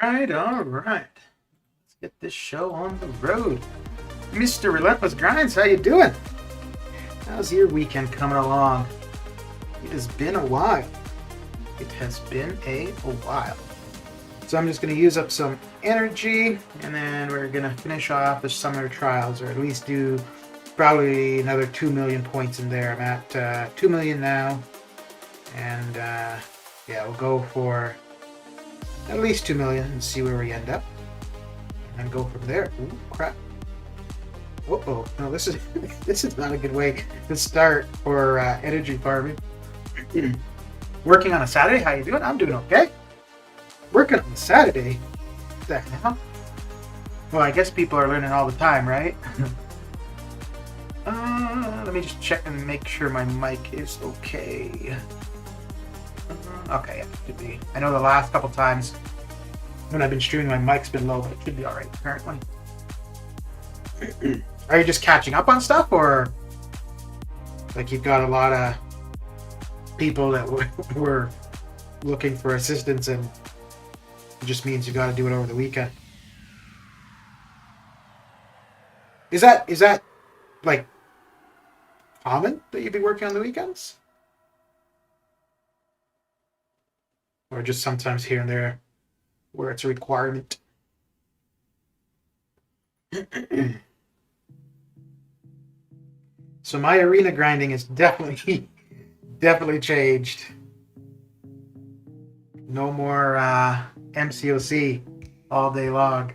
All right. Let's get this show on the road. Mr. Relentless Grinds, how you doing? How's your weekend coming along? It has been a while. It has been a while. So I'm just going to use up some energy, and then we're going to finish off the summer trials, or at least do probably another 2 million points in there. I'm at 2 million now, and yeah, we'll go for at least 2 million and see where we end up, and go from there. Ooh, crap. Uh-oh, no, this is not a good way to start for energy farming. Working on a Saturday, how you doing? I'm doing okay. Working on a Saturday? What the hell? Well, I guess people are learning all the time, right? Let me just check and make sure my mic is okay. Okay, yeah, it should be. I know the last couple times when I've been streaming, my mic's been low, but it should be alright, apparently. Are you just catching up on stuff, or like you've got a lot of people that were looking for assistance and it just means you got to do it over the weekend? Is that like common that you'd be working on the weekends? Or just sometimes here and there where it's a requirement? So my arena grinding is definitely changed. No more MCOC all day long.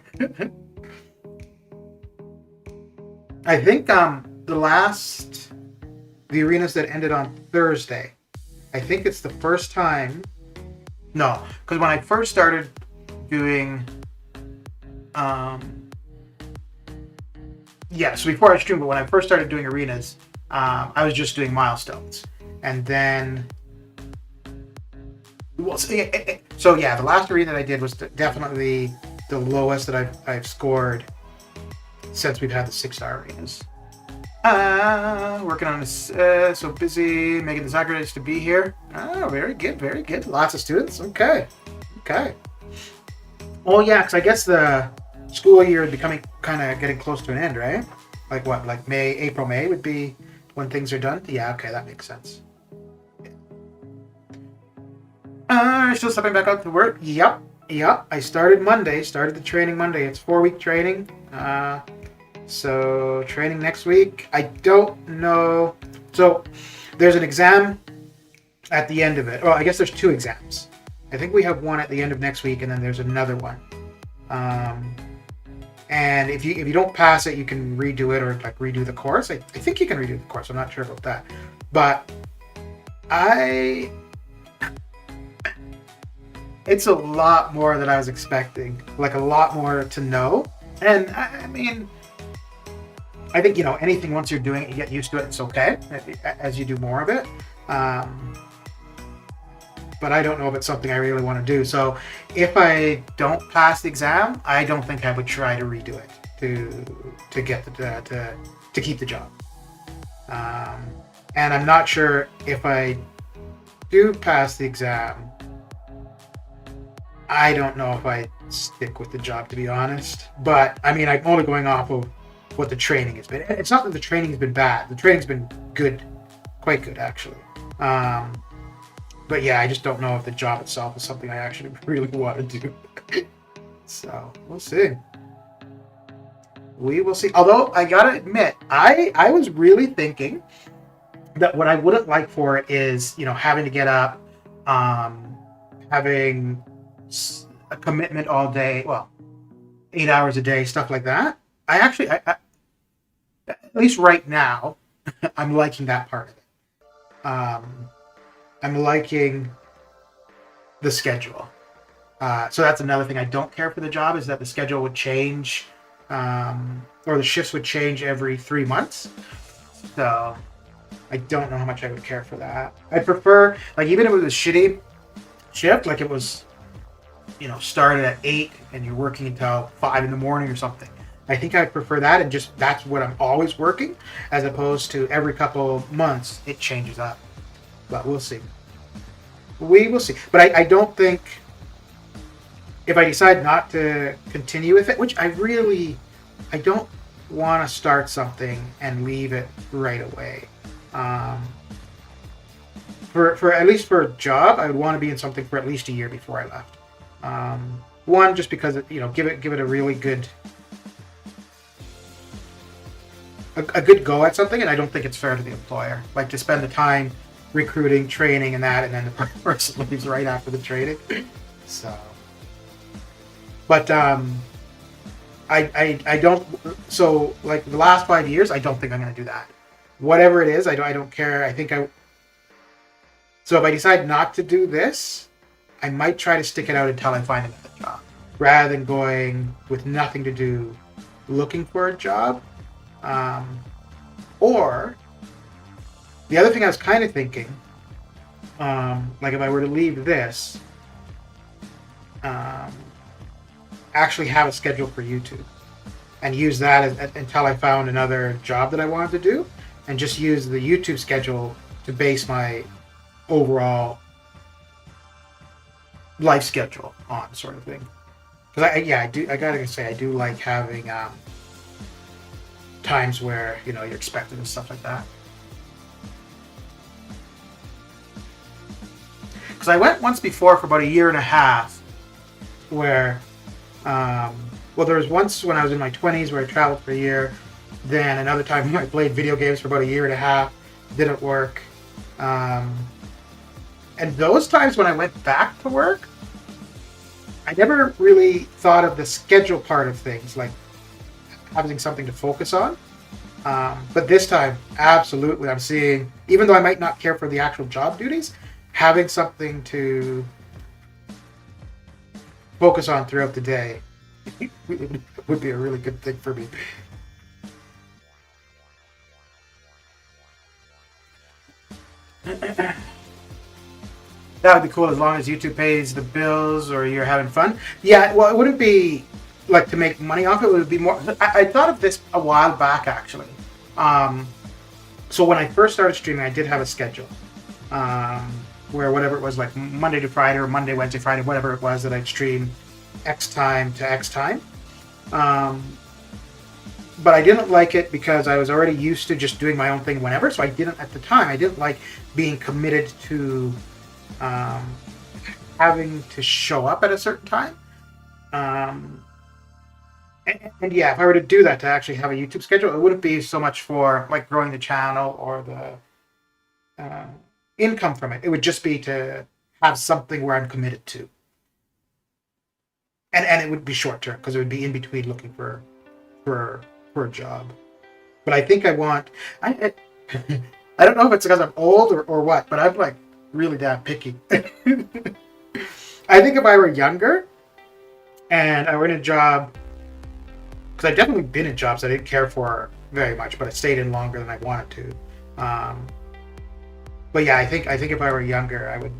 I think the arenas that ended on Thursday, I think it's the first time. No, because when I first started doing, so before I streamed, but when I first started doing arenas, I was just doing milestones, and then, so yeah, the last arena that I did was definitely the lowest that I've scored since we've had the 6-star arenas. Working on this, so busy making the sacrifice to be here. Oh, very good, very good. Lots of students. Okay. Oh yeah, because I guess the school year is becoming kind of getting close to an end, right? Like what? Like April, May would be when things are done. Yeah, okay, that makes sense. Still stepping back out to work. Yep. I started Monday. Started the training Monday. It's 4-week training. So training next week. I don't know. So there's an exam at the end of it. Well, I guess there's 2 exams. I think we have one at the end of next week, and then there's another one. And if you don't pass it, you can redo it, or like redo the course. I think you can redo the course. I'm not sure about that, but it's a lot more than I was expecting. Like a lot more to know, and I mean, I think anything once you're doing it, you get used to it. It's okay as you do more of it. But I don't know if it's something I really want to do. So if I don't pass the exam, I don't think I would try to redo it to get to keep the job. And I'm not sure if I do pass the exam, I don't know if I stick with the job, to be honest. But I mean, I'm only going off of what the training has been. It's not that the training has been bad. The training's been good, quite good actually. But yeah, I just don't know if the job itself is something I actually really want to do. So we'll see. We will see. Although I gotta admit, I was really thinking that what I wouldn't like for it is having to get up, having a commitment all day. Well, 8 hours a day, stuff like that. I at least right now, I'm liking that part of it. I'm liking the schedule. So that's another thing I don't care for the job, is that the schedule would change, or the shifts would change every 3 months. So I don't know how much I would care for that. I prefer, like, even if it was a shitty shift, like it was, started at 8 and you're working until 5 in the morning or something. I think I'd prefer that, and just that's what I'm always working, as opposed to every couple months it changes up. But we'll see. We will see. But I don't think if I decide not to continue with it, which I don't want to start something and leave it right away. For at least for a job, I would want to be in something for at least a year before I left. One, just because give it a really good a good go at something, and I don't think it's fair to the employer, like to spend the time recruiting, training, and that, and then the person leaves right after the training. So, but I don't. So like the last 5 years, I don't think I'm going to do that. Whatever it is, I don't care. So if I decide not to do this, I might try to stick it out until I find another job, rather than going with nothing to do, looking for a job. Or the other thing I was kind of thinking, like if I were to leave this, actually have a schedule for YouTube and use that until I found another job that I wanted to do, and just use the YouTube schedule to base my overall life schedule on, sort of thing. Because I gotta say, I do like having times where you're expected and stuff like that. Because I went once before for about a year and a half, where there was once when I was in my 20s where I traveled for a year. Then another time when I played video games for about a year and a half, didn't work. And those times when I went back to work, I never really thought of the schedule part of things, like having something to focus on. But this time, absolutely, I'm seeing, even though I might not care for the actual job duties, having something to focus on throughout the day would be a really good thing for me. That would be cool, as long as YouTube pays the bills or you're having fun. Yeah, well, it wouldn't be like to make money off it. It would be more. I thought of this a while back, actually. So when I first started streaming, I did have a schedule where whatever it was, like Monday to Friday or Monday, Wednesday, Friday, whatever it was, that I'd stream X time to X time. But I didn't like it because I was already used to just doing my own thing whenever. So I didn't like being committed to having to show up at a certain time. And yeah, if I were to do that, to actually have a YouTube schedule, it wouldn't be so much for like growing the channel or the income from it. It would just be to have something where I'm committed to. And it would be short term, because it would be in between looking for a job. But I think I don't know if it's because I'm old or what, but I'm like really damn picky. I think if I were younger and I were in a job, because I've definitely been in jobs I didn't care for very much, but I stayed in longer than I wanted to. But yeah, I think if I were younger, I would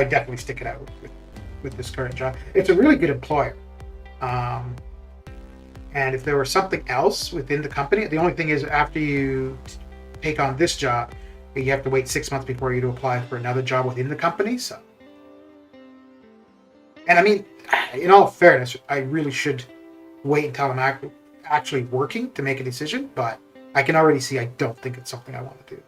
definitely stick it out with this current job. It's a really good employer. And if there were something else within the company, the only thing is, after you take on this job, you have to wait 6 months before you to apply for another job within the company. So, and I mean, in all fairness, I really should wait until I'm actually working to make a decision, but I can already see I don't think it's something I want to do.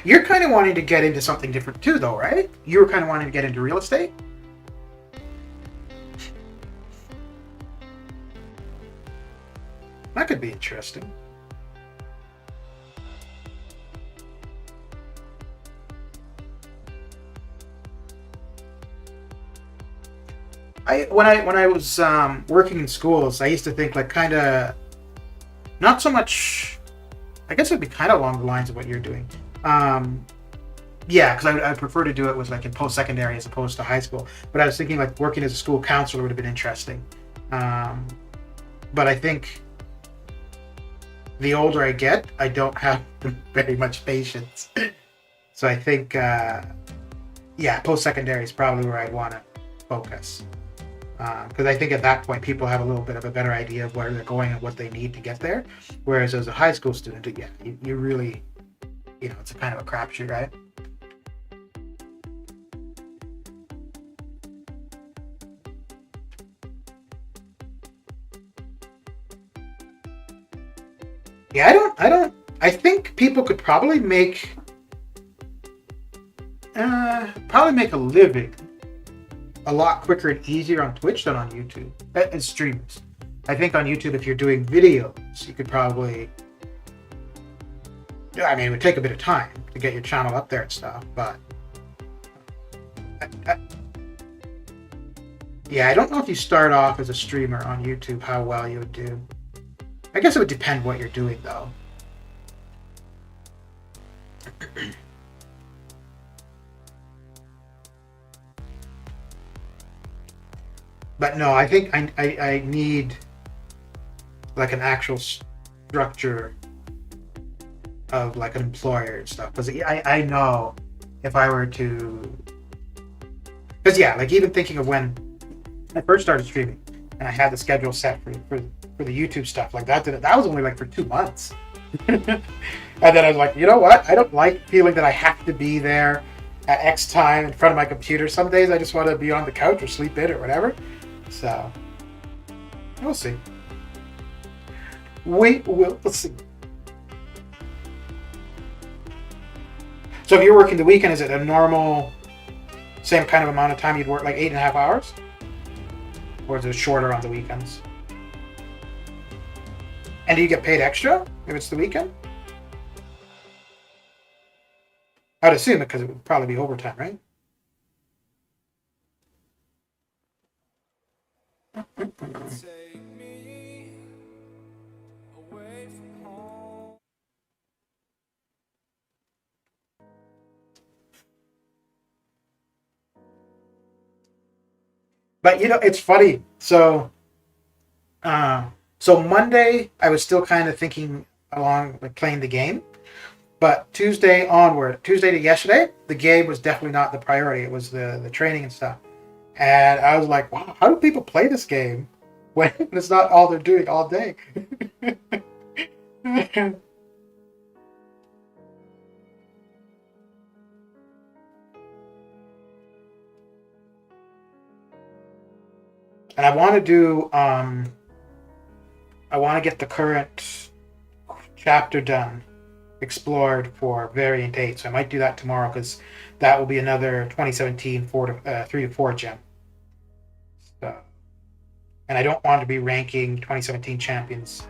You're kind of wanting to get into something different too, though, right? You were kind of wanting to get into real estate? That could be interesting. When I was working in schools, I used to think like kind of not so much. I guess it'd be kind of along the lines of what you're doing. Yeah, because I prefer to do it with like in post-secondary as opposed to high school. But I was thinking like working as a school counselor would have been interesting. But I think the older I get, I don't have very much patience. So I think, yeah, post-secondary is probably where I'd want to focus. Because I think at that point, people have a little bit of a better idea of where they're going and what they need to get there. Whereas as a high school student, yeah, you really, it's a kind of a crapshoot, right? think people could probably make a living a lot quicker and easier on Twitch than on YouTube as streamers. I think on YouTube, if you're doing videos, you could probably, I mean, it would take a bit of time to get your channel up there and stuff, but yeah, I don't know if you start off as a streamer on YouTube, how well you would do. I guess it would depend what you're doing, though. But no, I think I need like an actual structure of like an employer and stuff. Because I know if I were to... Because yeah, like even thinking of when I first started streaming and I had the schedule set for the YouTube stuff, like that was only like for 2 months. And then I was like, you know what? I don't like feeling that I have to be there at X time in front of my computer. Some days I just want to be on the couch or sleep in or whatever. So, we'll see. We'll see. So if you're working the weekend, is it a normal, same kind of amount of time you'd work, like 8.5 hours? Or is it shorter on the weekends? And do you get paid extra if it's the weekend? I'd assume it because it would probably be overtime, right? But you know, it's funny. So Monday I was still kind of thinking along, like playing the game. But Tuesday to yesterday, the game was definitely not the priority. It was the training and stuff. And I was like, wow, how do people play this game when it's not all they're doing all day? And I want to do, I want to get the current chapter done, explored for Variant 8. So I might do that tomorrow because that will be another 2017 3 to 4 gem. So, and I don't want to be ranking 2017 champions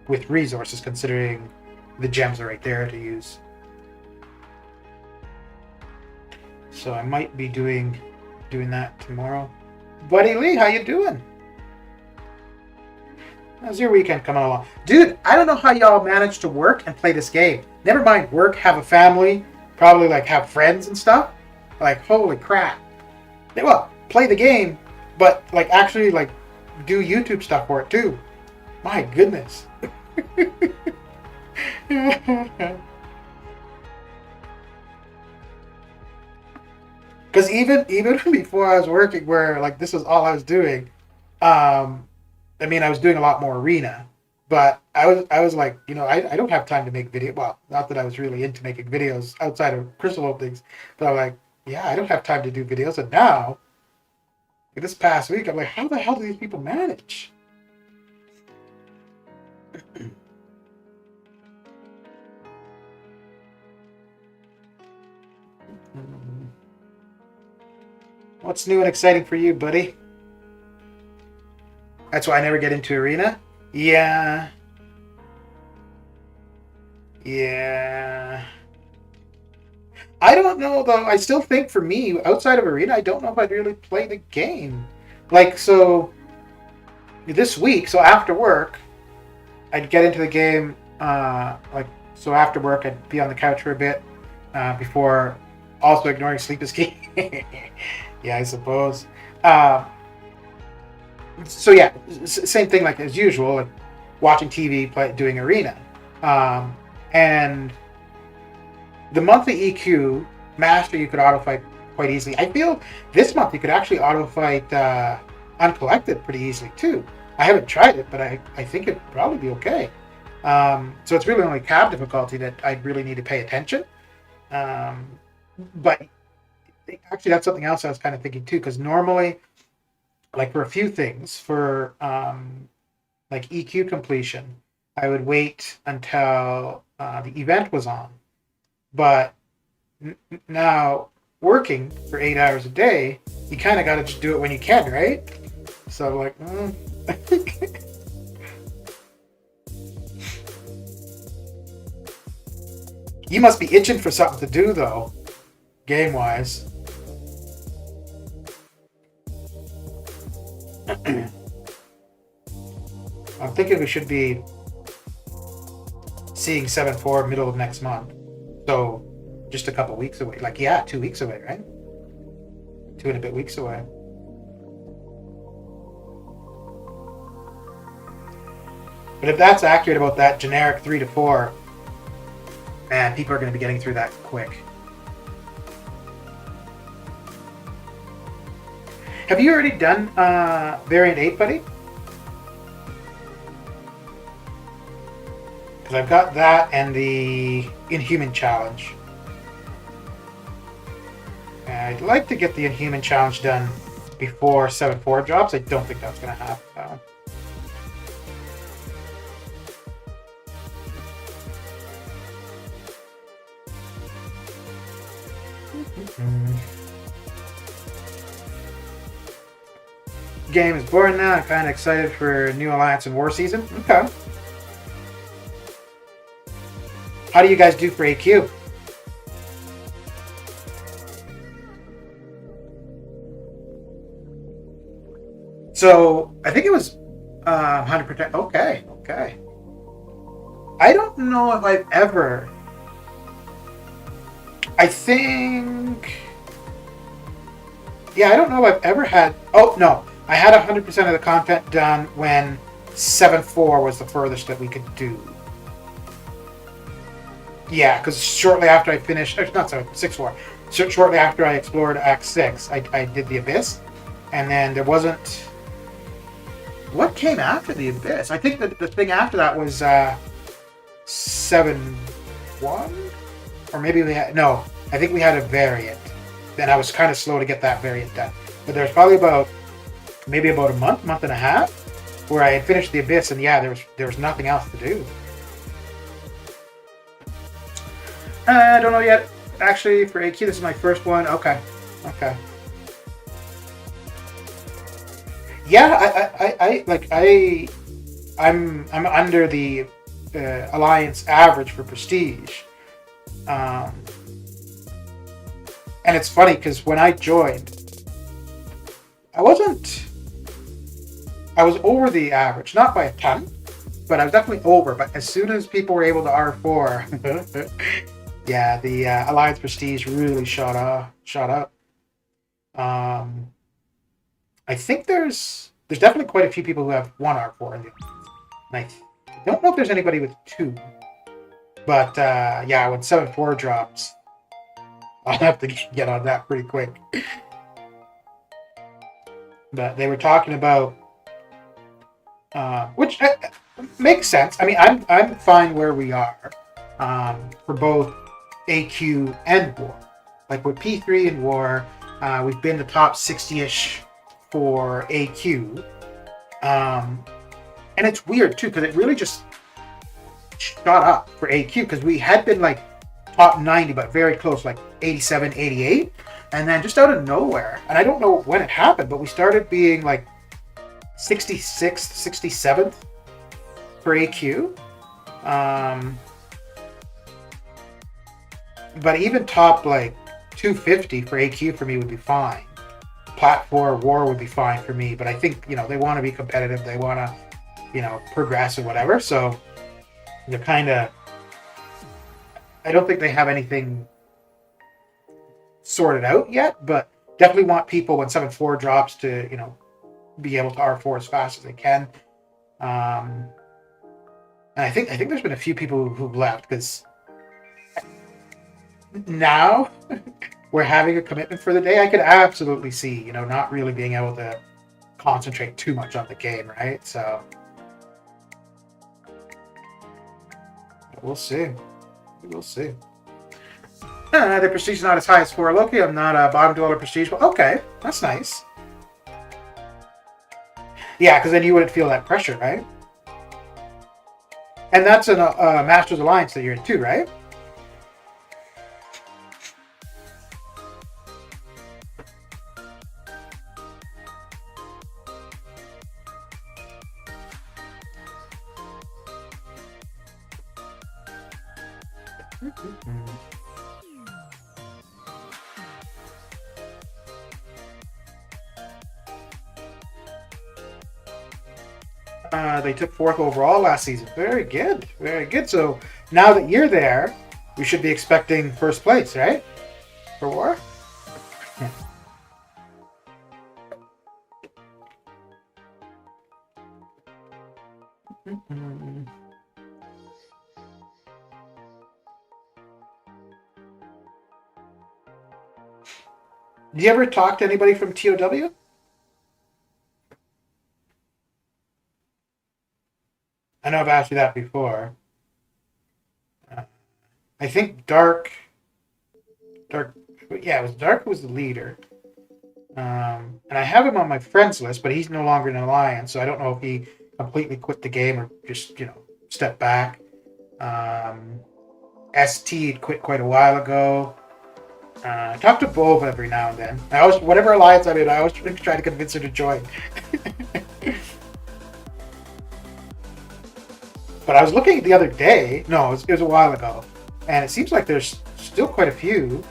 with resources, considering the gems are right there to use. So I might be doing that tomorrow. Buddy Lee, how you doing? How's your weekend coming along? Dude, I don't know how y'all manage to work and play this game. Never mind work, have a family, probably like have friends and stuff. Like, holy crap. Well, play the game, but like actually like do YouTube stuff for it too. My goodness. Because even before I was working, where like this was all I was doing, I mean, I was doing a lot more arena, but I was like, you know, I don't have time to make video. Well, not that I was really into making videos outside of crystal openings, but I'm like, yeah, I don't have time to do videos. And now, this past week, I'm like, how the hell do these people manage? What's new and exciting for you, buddy? That's why I never get into arena? Yeah. Yeah. I don't know, though. I still think for me, outside of arena, I don't know if I'd really play the game. Like, so, this week, so after work, I'd get into the game, so after work, I'd be on the couch for a bit, before also ignoring sleep is key. Yeah, I suppose. So yeah, same thing like as usual, like watching TV, doing arena. And the monthly EQ master you could auto fight quite easily. I feel this month you could actually auto fight uncollected pretty easily too. I haven't tried it, but I think it'd probably be okay. So it's really only cab difficulty that I'd really need to pay attention. But actually that's something else I was kind of thinking too, because normally, like for a few things, for like EQ completion, I would wait until the event was on. But now working for 8 hours a day, you kind of got to just do it when you can, right? So I'm like, You must be itching for something to do, though, game-wise. I'm thinking we should be seeing 7-4 middle of next month. So, just a couple weeks away. 2 weeks away, right? 2 and a bit weeks away. But if that's accurate about that generic 3 to 4, man, people are going to be getting through that quick. Have you already done Variant 8, buddy? Because I've got that and the Inhuman Challenge. And I'd like to get the Inhuman Challenge done before 7-4 drops. I don't think that's going to happen, though. Game is boring now. I'm kind of excited for new Alliance and War season. Okay. How do you guys do for AQ? So I think it was 100%. Okay. I don't know if I've ever. I think. Yeah, I don't know if I've ever had. Oh no. I had 100% of the content done when 7-4 was the furthest that we could do. Yeah, because shortly after I finished, not 6-4, shortly after I explored Act 6, I did the Abyss, and then there wasn't. What came after the Abyss? I think that the thing after that was 7-1, or maybe we had no. I think we had a variant. Then I was kind of slow to get that variant done, but there's probably maybe about a month and a half, where I had finished the Abyss, and yeah, there was nothing else to do. I don't know yet. Actually, for AQ, this is my first one. Okay. Yeah, I'm under the Alliance average for Prestige, and it's funny because when I joined, I was over the average, not by a ton, but I was definitely over. But as soon as people were able to R4, yeah, the Alliance Prestige really shot up. I think there's definitely quite a few people who have 1 R4 in the Alliance. And I don't know if there's anybody with 2. But yeah, when 7-4 drops, I'll have to get on that pretty quick. But they were talking about, which makes sense. I mean, I'm fine where we are for both AQ and War. Like with P3 and War, we've been the top 60-ish for AQ. And it's weird too, because it really just shot up for AQ, because we had been like top 90, but very close, like 87, 88. And then just out of nowhere, and I don't know when it happened, but we started being like 66th, 67th for AQ. But even top like 250 for AQ for me would be fine. Plat 4 War would be fine for me, but I think, they want to be competitive. They want to, progress or whatever. So they're kind of, I don't think they have anything sorted out yet, but definitely want people when 7-4 drops to, be able to R4 as fast as they can. And I think there's been a few people who've left, because now we're having a commitment for the day. I could absolutely see, not really being able to concentrate too much on the game, right? So we'll see. The prestige is not as high as 4 Loki. I'm not a bottom dweller prestige, but okay, that's nice. Yeah, because then you wouldn't feel that pressure, right? And that's a Masters Alliance that you're in too, right? They took 4th overall last season. Very good. Very good. So now that you're there, we should be expecting 1st place, right? For War? Yeah. Do you ever talk to anybody from TOW? I know I've asked you that before. I think Dark, yeah, it was Dark who was the leader. And I have him on my friends list, but he's no longer in Alliance, so I don't know if he completely quit the game or just, stepped back. ST quit quite a while ago. I talk to Bova every now and then. Whatever alliance I'm in, I always try to convince her to join. But I was looking the other day. No, it was a while ago, and it seems like there's still quite a few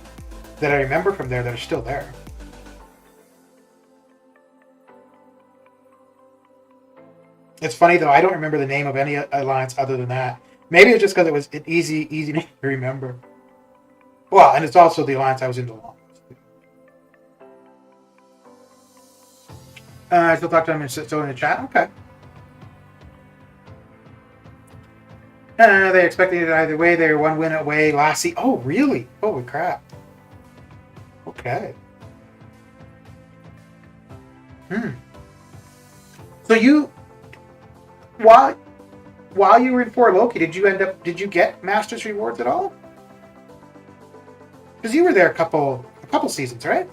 that I remember from there that are still there. It's funny though. I don't remember the name of any alliance other than that. Maybe it's just because it was an easy name to remember. Well, and it's also the alliance I was in the longest. I still talk to him still in the chat. Okay. They're expecting it either way. They're 1 win away last season. Oh, really? Holy crap. Okay. So while you were in 4 Loki, did you get Masters rewards at all? Because you were there a couple seasons, right?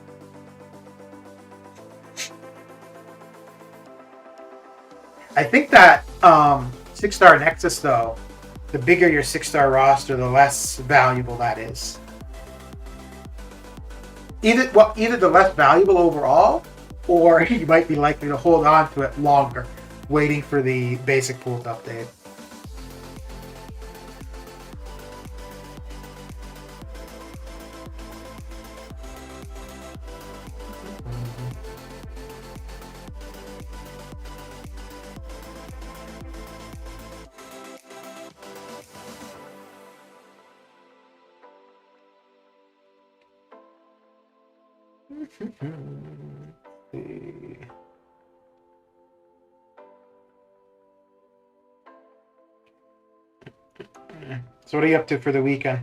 I think that 6-star Nexus though, the bigger your 6-star roster, the less valuable that is. Either the less valuable overall, or you might be likely to hold on to it longer, waiting for the basic pool to update. So what are you up to for the weekend?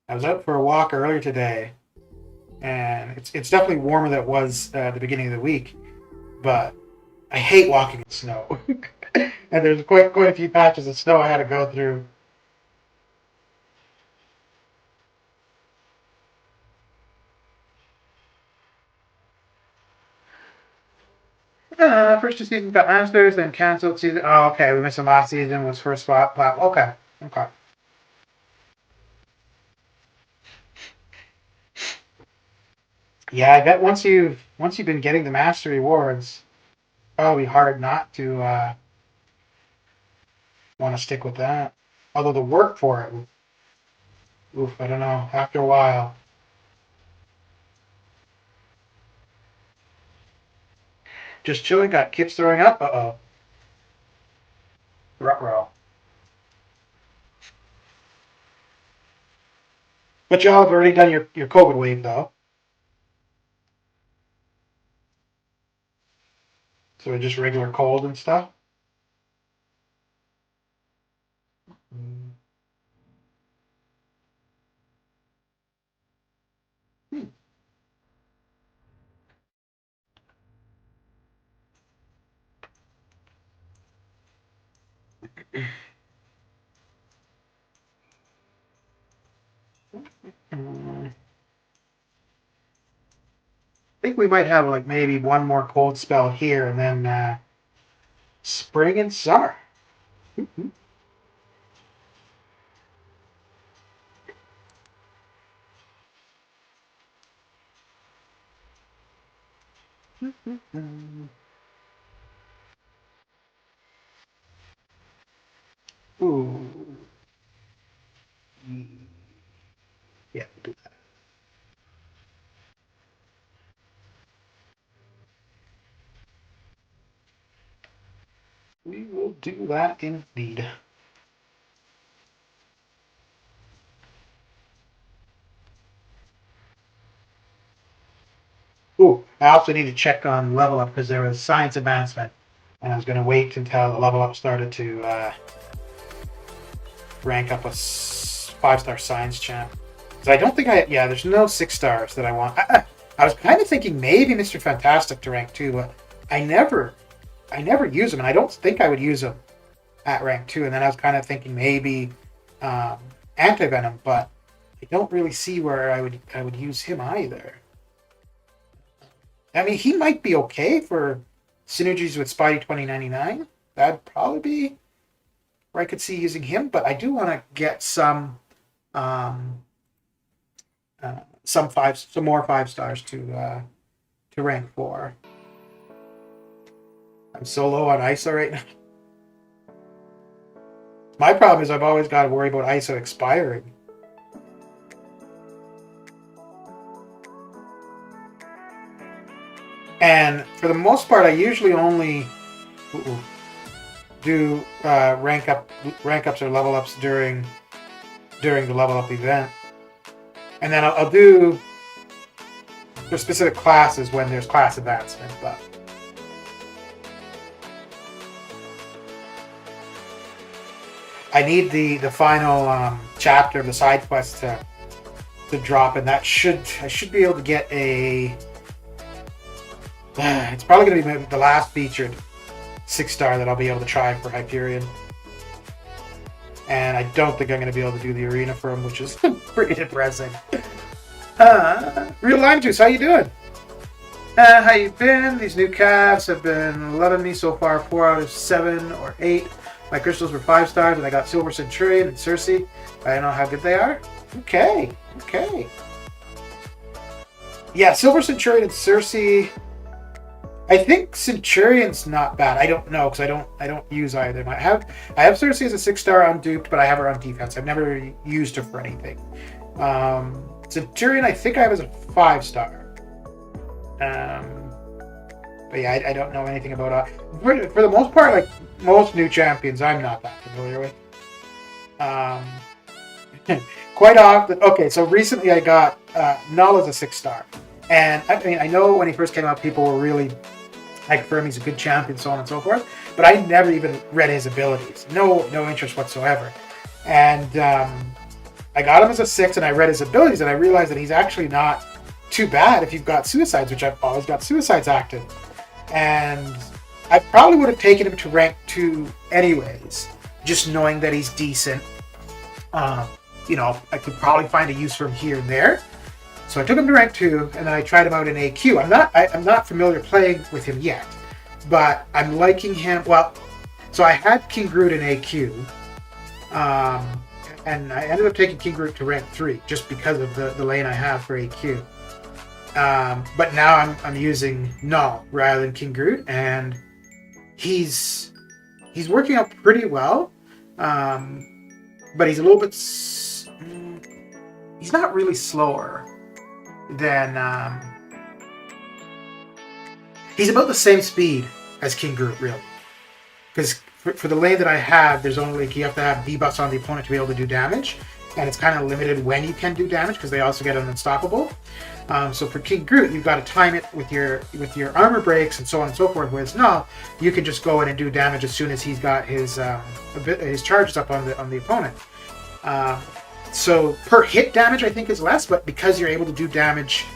I was out for a walk earlier today, and it's definitely warmer than it was at the beginning of the week, but I hate walking in snow. And there's quite a few patches of snow I had to go through. First 2 seasons got Masters, then canceled season. Oh, okay, we missed them last season. Was first spot. Okay. Yeah, I bet once you've been getting the Master rewards, probably hard not to want to stick with that. Although the work for it, oof, I don't know. After a while, just chilling. Got kids throwing up. Ruh-roh. But y'all have already done your COVID wave though, so just regular cold and stuff. I think we might have like maybe one more cold spell here, and then spring and summer. Ooh. Yeah, we'll do that. We will do that indeed. Ooh, I also need to check on level up because there was science advancement, and I was going to wait until the level up started to rank up a 5-star science champ. Because I don't think there's no 6 stars that I want. I was kind of thinking maybe Mr. Fantastic to rank 2, but I never use him, and I don't think I would use him at rank 2. And then I was kind of thinking maybe Anti-Venom, but I don't really see where I would use him either. I mean, he might be okay for synergies with Spidey 2099. That'd probably be where I could see using him, but I do want to get some more 5 stars to rank 4. I'm so low on ISO right now. My problem is I've always got to worry about ISO expiring. And for the most part, I usually only do rank ups or level ups during the level up event, and then I'll do for specific classes when there's class advancement. But I need the final chapter of the side quest to drop, and I should be able to get a. It's probably going to be the last featured 6-star that I'll be able to try for Hyperion. And I don't think I'm going to be able to do the arena for him, which is pretty depressing. Real Lime Juice, how you doing? How you been? These new calves have been loving me so far. 4 out of 7 or 8. My crystals were 5 stars, and I got Silver Centurion and Cersei. I don't know how good they are. Okay. Yeah, Silver Centurion and Cersei. I think Centurion's not bad. I don't know because I don't use either. I have Cersei as a 6-star unduped, but I have her on defense. I've never used her for anything. Centurion I think I have as a 5-star. But yeah, I don't know anything about for the most part, like most new champions, I'm not that familiar with. Quite often. Okay, so recently I got Null as a 6-star. And I mean, I know when he first came out, people were really confirm he's a good champion, so on and so forth. But I never even read his abilities. No interest whatsoever. And I got him as a 6, and I read his abilities, and I realized that he's actually not too bad if you've got Suicides, which I've always got Suicides active. And I probably would have taken him to rank 2 anyways, just knowing that he's decent. I could probably find a use for him here and there. So I took him to rank 2, and then I tried him out in AQ. I'm not familiar playing with him yet, but I'm liking him. Well, so I had King Groot in AQ, and I ended up taking King Groot to rank 3 just because of the lane I have for AQ. But now I'm using Null rather than King Groot, and he's working out pretty well. But he's a little bit. He's not really slower than. He's about the same speed as King Groot, really. Because for the lane that I have, there's only you have to have debuffs on the opponent to be able to do damage, and it's kind of limited when you can do damage because they also get an unstoppable. So for King Groot, you've got to time it with your armor breaks and so on and so forth. Whereas Null, you can just go in and do damage as soon as he's got his charges up on the opponent. So per hit damage, I think is less, but because you're able to do damage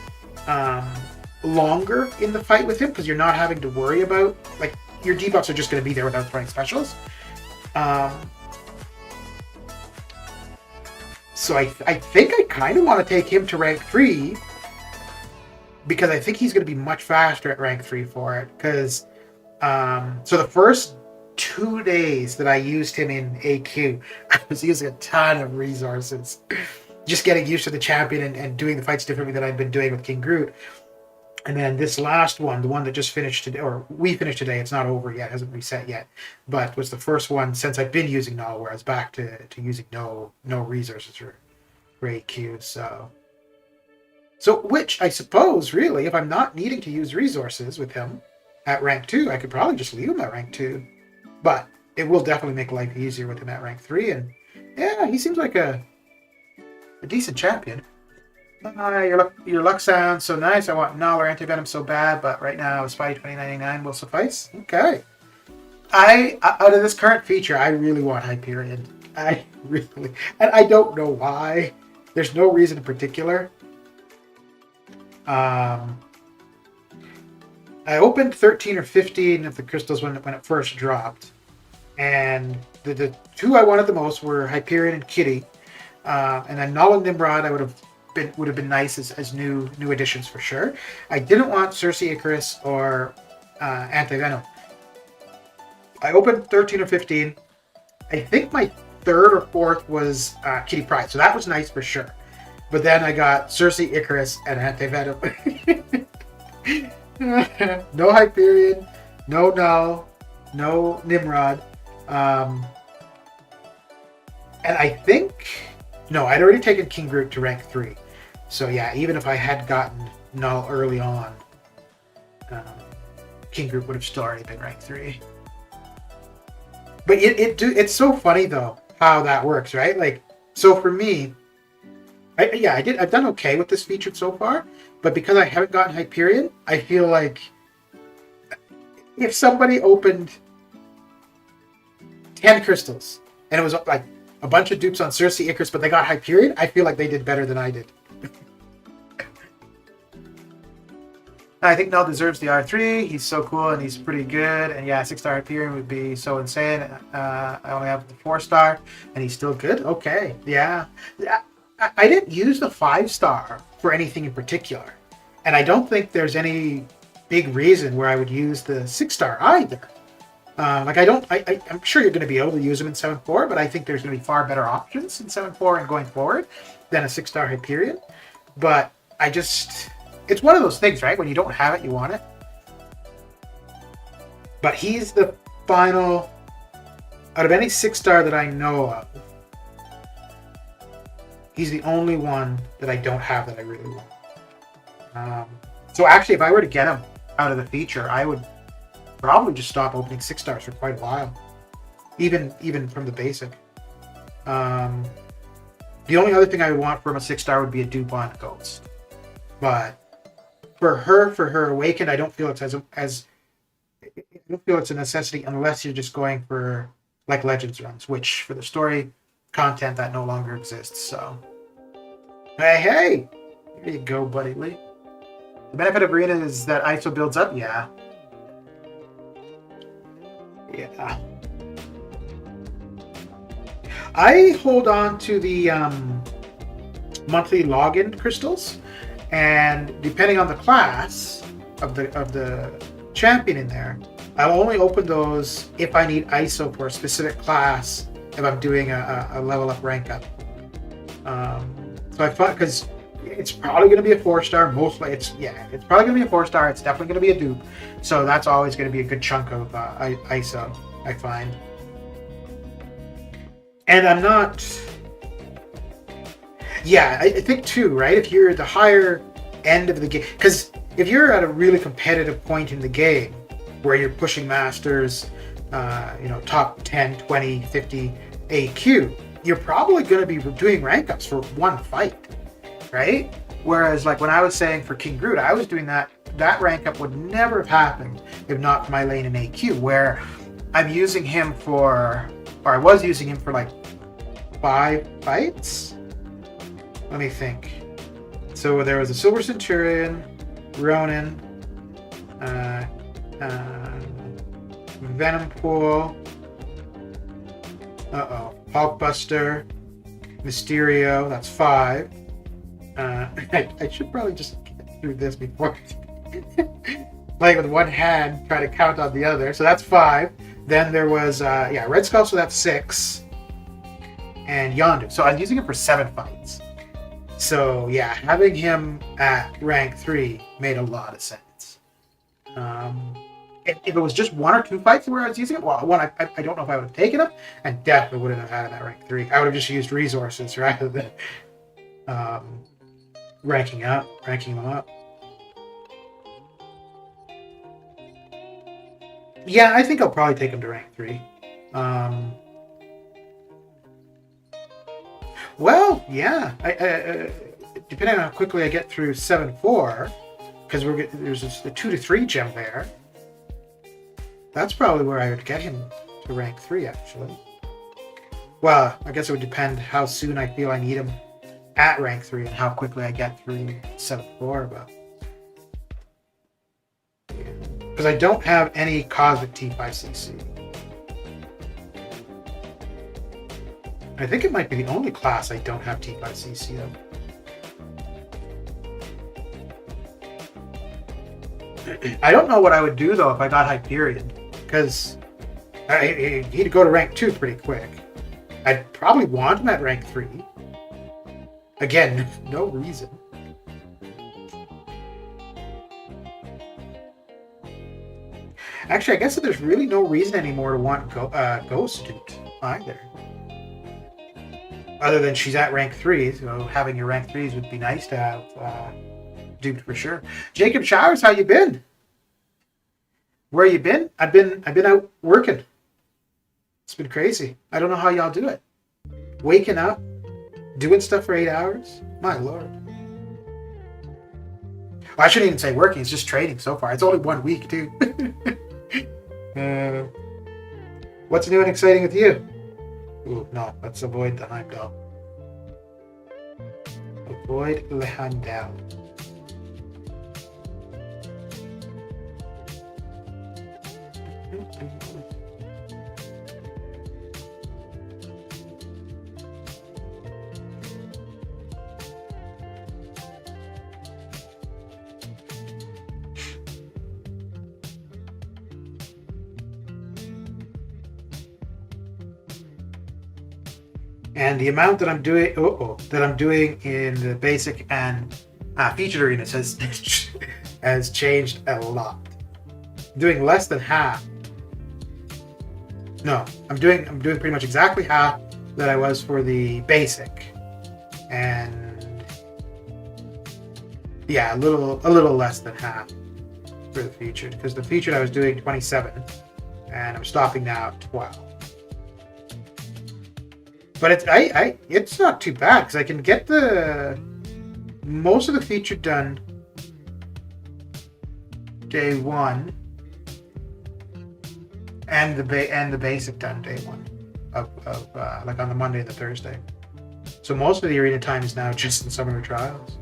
longer in the fight with him, because you're not having to worry about your debuffs are just going to be there without throwing specials. So I think I kind of want to take him to rank 3. because I think he's going to be much faster at rank 3 for it. Because so the first 2 days that I used him in AQ, I was using a ton of resources, just getting used to the champion and doing the fights differently than I'd been doing with King Groot. And then this last one, the one that just finished today, or we finished today, it's not over yet, hasn't reset yet, but was the first one since I've been using Null, where I was back to using no resources for AQ. So which I suppose, really, if I'm not needing to use resources with him at rank 2, I could probably just leave him at rank 2. But it will definitely make life easier with him at rank 3. And yeah, he seems like a decent champion. Your luck sounds so nice. I want Null or Anti-Venom so bad, but right now Spidey 2099 will suffice. Okay. Out of this current feature, I really want Hyperion. And I don't know why. There's no reason in particular. I opened 13 or 15 of the crystals when it first dropped, and the two I wanted the most were Hyperion and Kitty, and then Null and Nimrod I would have been nice as new additions for sure. I didn't want Cersei, Icarus, or Anti-Venom. I opened 13 or 15. I think my third or fourth was Kitty Pryde, so that was nice for sure. But then I got Cersei, Icarus, and Anti-Venom. No Hyperion, no Null, no Nimrod. And I think... No, I'd already taken King Groot to rank 3. So yeah, even if I had gotten Null early on, King Groot would have still already been rank 3. But it's so funny though how that works, right? Like, so for me, I've done okay with this feature so far, but because I haven't gotten Hyperion, I feel like if somebody opened 10 crystals and it was like a bunch of dupes on Cersei, Icarus, but they got Hyperion, I feel like they did better than I did. I think Null deserves the R3. He's so cool and he's pretty good. And yeah, 6-star Hyperion would be so insane. I only have the 4-star and he's still good. Okay, yeah. I didn't use the 5-star for anything in particular. And I don't think there's any big reason where I would use the 6-star either. I'm sure you're going to be able to use them in 7.4, but I think there's going to be far better options in 7.4 and going forward than a 6-star Hyperion. But it's one of those things, right? When you don't have it, you want it. But he's the final, out of any 6-star that I know of, he's the only one that I don't have that I really want. So actually, if I were to get him out of the feature, I would probably just stop opening 6-stars for quite a while, even from the basic. The only other thing I would want from a 6-star would be a dupe on Ghost. But for her Awakened, I don't feel it's I don't feel it's a necessity unless you're just going for like Legends runs, which for the story content that no longer exists. So hey, there you go, buddy Lee. The benefit of Arena is that ISO builds up. Yeah. I hold on to the monthly login crystals, and depending on the class of the champion in there, I'll only open those if I need ISO for a specific class, if I'm doing a level up rank up. So I thought, because it's probably going to be a 4-star, mostly it's probably going to be a 4-star, it's definitely going to be a dupe, so that's always going to be a good chunk of ISO, I find. And I'm not... Yeah, I think too, right? If you're at the higher end of the game, because if you're at a really competitive point in the game where you're pushing masters, top 10, 20, 50 AQ, you're probably going to be doing rank ups for one fight, right? Whereas like when I was saying for King Groot, I was doing that rank up would never have happened if not for my lane in AQ, where I'm using him for, or I was using him for like 5 fights. Let me think. So there was a Silver Centurion, Ronin, Venom Pool, Hulkbuster, Mysterio, that's 5. I should probably just through this before. Playing with one hand, try to count on the other. So that's 5. Then there was, Red Skull, so that's 6. And Yondu. So I was using him for 7 fights. So, yeah, having him at rank 3 made a lot of sense. If it was just 1 or 2 fights where I was using it, well, one, I don't know if I would have taken him, and definitely wouldn't have had him at rank 3. I would have just used resources rather than ranking them up. Yeah, I think I'll probably take him to rank 3. Well, yeah. Depending on how quickly I get through 7-4, because there's a 2 to 3 gem there. That's probably where I would get him to rank 3, actually. Well, I guess it would depend how soon I feel I need him at rank 3 and how quickly I get through 7-4, but... Because I don't have any Cosmic T5CC. I think it might be the only class I don't have T5CC of. I don't know what I would do, though, if I got Hyperion. Because he'd go to rank 2 pretty quick. I'd probably want him at rank 3. Again, no reason. Actually, I guess that there's really no reason anymore to want Ghost Dude either. Other than she's at rank 3, so having your rank 3s would be nice to have duped for sure. Jacob Showers, how you been? Where you been? I've been out working. It's been crazy. I don't know how y'all do it. Waking up, doing stuff for 8 hours. My lord. Well, I shouldn't even say working. It's just trading so far. It's only 1 week too. What's new and exciting with you? Ooh, no. Let's avoid the Heimdall. Avoid the Heimdall. And the amount that I'm doing, in the basic and featured arenas has changed a lot. I'm doing less than half. No, I'm doing pretty much exactly half that I was for the basic, and yeah, a little less than half for the featured, because the featured I was doing 27, and I'm stopping now at 12. But it's not too bad because I can get the most of the feature done day 1, and the basic done day 1 of like on the Monday and the Thursday. So most of the arena time is now just in summer trials.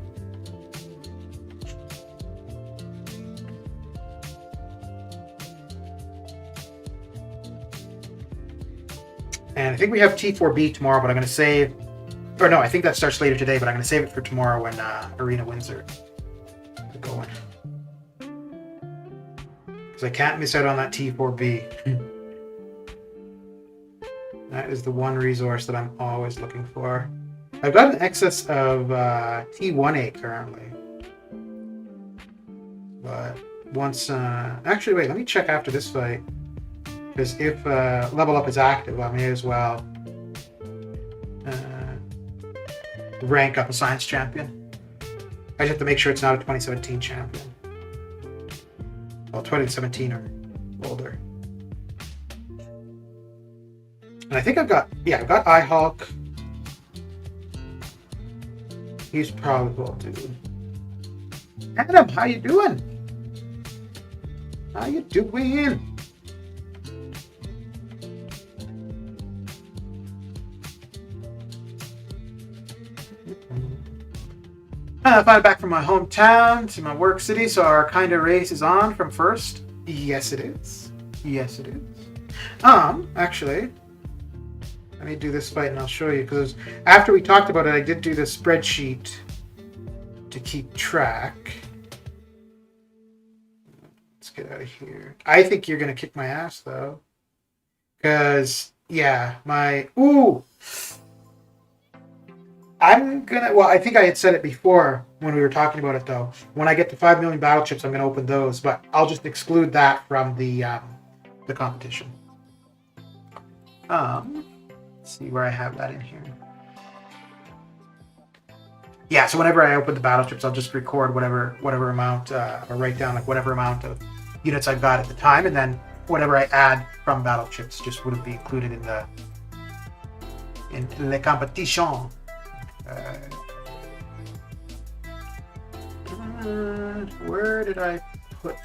And I think we have T4B tomorrow, but I'm going to save... Or no, I think that starts later today, but I'm going to save it for tomorrow when Arena Windsor is going. Because I can't miss out on that T4B. That is the one resource that I'm always looking for. I've got an excess of T1A currently. But once... actually, wait, let me check after this fight. Because if level up is active, I may as well rank up a science champion. I just have to make sure it's not a 2017 champion. Well, 2017 or older. And I think I've got iHulk. He's probably cool too. Adam, how you doing? How you doing? Finally back from my hometown to my work city, so our kind of race is on from first. Yes, it is. Yes, it is. Actually, let me do this fight and I'll show you, because after we talked about it, I did do the spreadsheet to keep track. get out of here. I think you're gonna kick my ass though, because yeah, I'm gonna. Well, I think I had said it before when we were talking about it though. When I get to 5 million battle chips, I'm gonna open those, but I'll just exclude that from the competition. Let's see where I have that in here. Yeah, so whenever I open the battle chips, I'll just record whatever amount, or write down like whatever amount of units I've got at the time, and then whatever I add from battle chips just wouldn't be included in the competition. Where did I put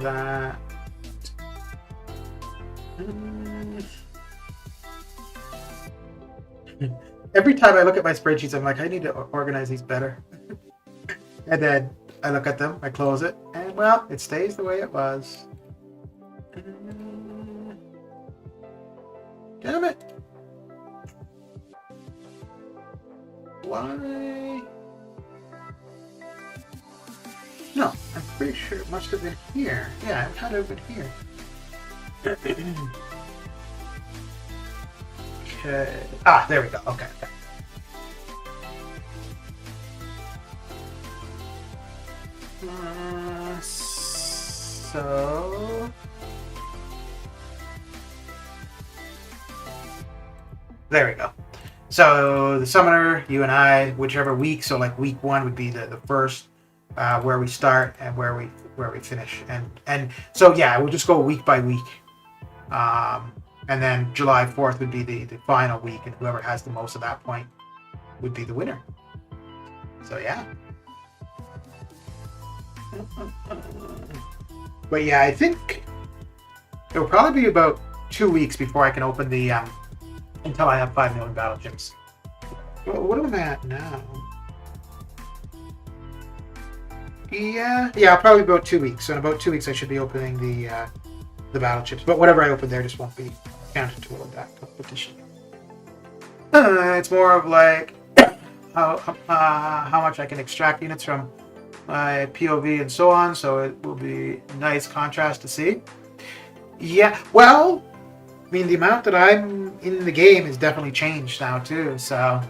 that? Every time I look at my spreadsheets, I'm like, I need to organize these better. And then I look at them, I close it, and well, it stays the way it was. Damn it. Why? No, I'm pretty sure it must have been here. Yeah, it had to have been here. Okay. Ah, there we go. Okay. So there we go. So the summoner, you and I, whichever week. So like week 1 would be the first, where we start and where we finish, and so yeah, we'll just go week by week. And then July 4th would be the final week, and whoever has the most at that point would be the winner. So yeah. But yeah, I think it'll probably be about 2 weeks before I can open the until I have 5 million battle chips. Well, what am I at now? Yeah, probably about 2 weeks. So in about 2 weeks, I should be opening the battle chips. But whatever I open there just won't be counted toward that competition. It's more of like how much I can extract units from my POV and so on. So it will be a nice contrast to see. Yeah, well, I mean, the amount that I'm in the game has definitely changed now too. So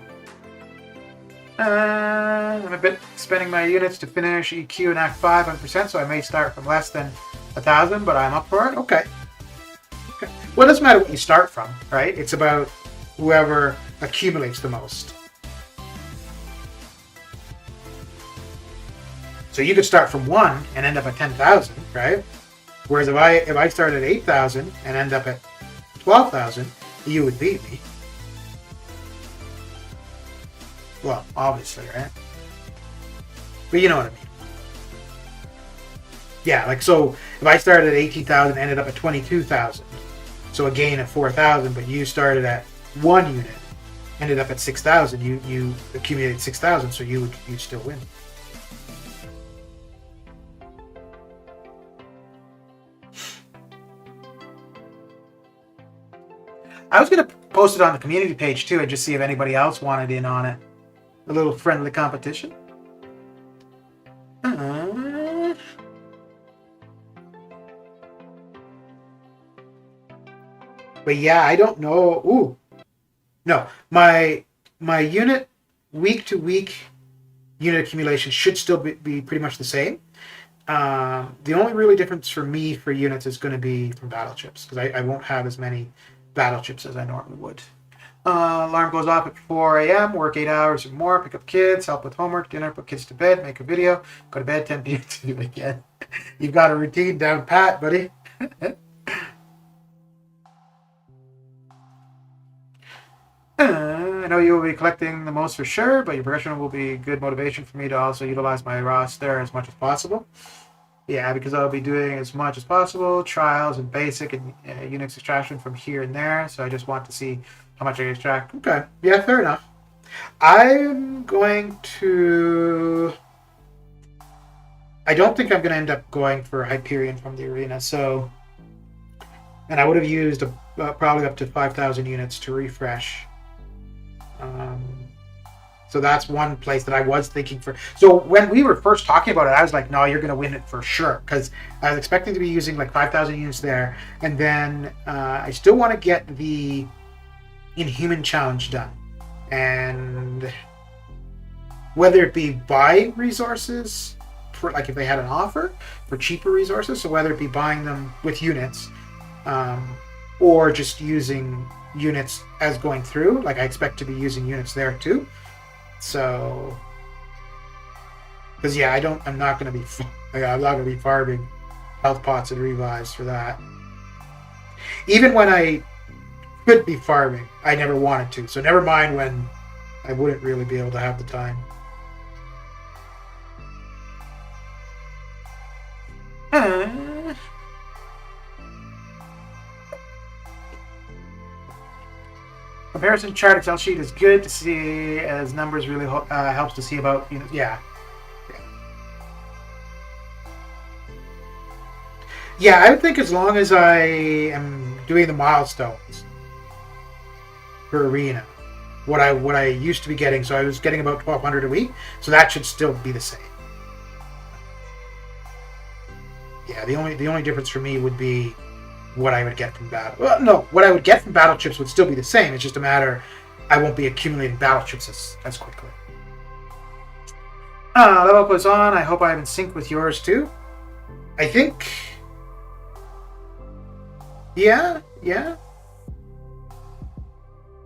I'm a bit spending my units to finish EQ in Act 5 100%, so I may start from less than 1,000, but I'm up for it. Okay. Well, it doesn't matter what you start from, right? It's about whoever accumulates the most. So you could start from 1 and end up at 10,000, right? Whereas if I start at 8,000 and end up at 12,000, you would beat me. Well, obviously, right? But you know what I mean. Yeah, like, so if I started at 18,000 and ended up at 22,000, so a gain of 4,000, but you started at 1 unit, ended up at 6,000, you accumulated 6,000, so you still win. I was going to post it on the community page too and just see if anybody else wanted in on it. A little friendly competition. But yeah, I don't know. Ooh. No, my unit week to week unit accumulation should still be pretty much the same. The only really difference for me for units is going to be from battle chips, because I won't have as many battle chips as I normally would. Alarm goes off at 4 a.m., work 8 hours or more, pick up kids, help with homework, dinner, put kids to bed, make a video, go to bed 10 p.m. to do it again. You've got a routine down pat, buddy. I know you will be collecting the most for sure, but your progression will be good motivation for me to also utilize my roster as much as possible. Yeah, because I'll be doing as much as possible, trials and basic and Unix extraction from here and there, so I just want to see how much I can extract. Okay, yeah, fair enough. I'm going to... I don't think I'm going to end up going for Hyperion from the arena, so... And I would have used probably up to 5,000 units to refresh. So that's one place that I was thinking for. So when we were first talking about it, I was like, no, you're going to win it for sure. Because I was expecting to be using like 5,000 units there. And then I still want to get the Inhuman Challenge done. And whether it be buy resources, for, like if they had an offer for cheaper resources, so whether it be buying them with units, or just using units as going through, like I expect to be using units there too. So, because yeah, I'm not going to be farming health pots and revives for that. Even when I could be farming, I never wanted to. So never mind when I wouldn't really be able to have the time. Comparison chart Excel sheet is good to see, as numbers really helps to see about, yeah. Yeah, I would think as long as I am doing the milestones for arena, what I used to be getting, so I was getting about 1,200 a week, so that should still be the same. Yeah, the only difference for me would be what I would get from battle. Well, no, what I would get from battle chips would still be the same. It's just a matter I won't be accumulating battle chips as quickly. Level up was on. I hope I am in sync with yours too. I think. Yeah,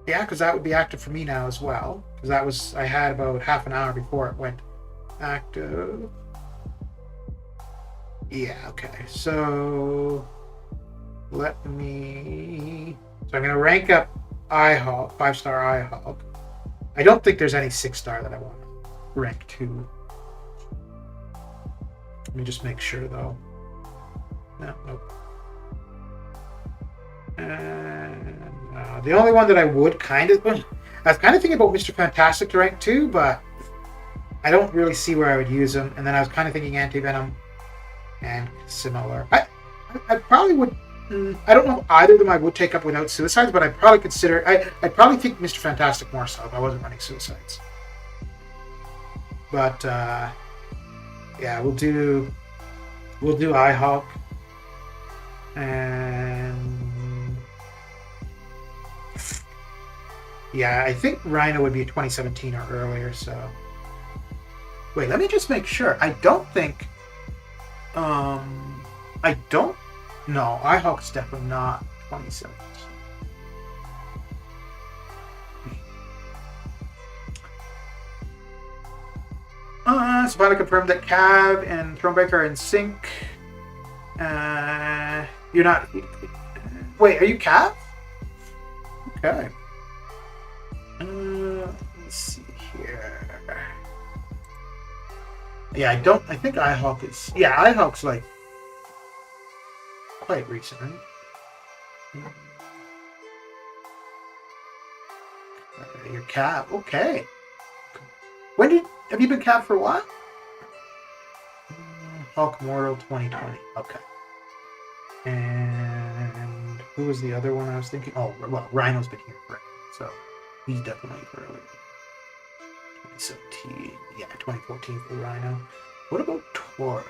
because that would be active for me now as well. Because I had about half an hour before it went active. Yeah, okay. So I'm going to rank up iHulk, 5-star iHulk. I don't think there's any 6-star that I want to rank to. Let me just make sure though. No, nope. And the only one that I would I was kind of thinking about Mr. Fantastic to rank 2, but I don't really see where I would use him. And then I was kind of thinking Anti-Venom and similar. I probably would. I don't know if either of them I would take up without Suicides, but I'd probably consider. I'd probably think Mr. Fantastic more so if I wasn't running Suicides. But yeah, we'll do iHulk, and yeah, I think Rhino would be a 2017 or earlier. So wait, let me just make sure. I don't think. No, iHulk's definitely not 2017. Savannah confirmed that Cav and Thronebreaker are in sync. You're not. Wait, are you Cav? Okay. Let's see here. Yeah, I think iHulk is. Yeah, iHulk's like quite recent, right? You're Cav. Okay. Have you been Cav for a while? Hulk Mortal 2020. Okay. And who was the other one I was thinking? Oh, well, Rhino's been here forever, so he's definitely early. 2017. Yeah, 2014 for Rhino. What about Torch?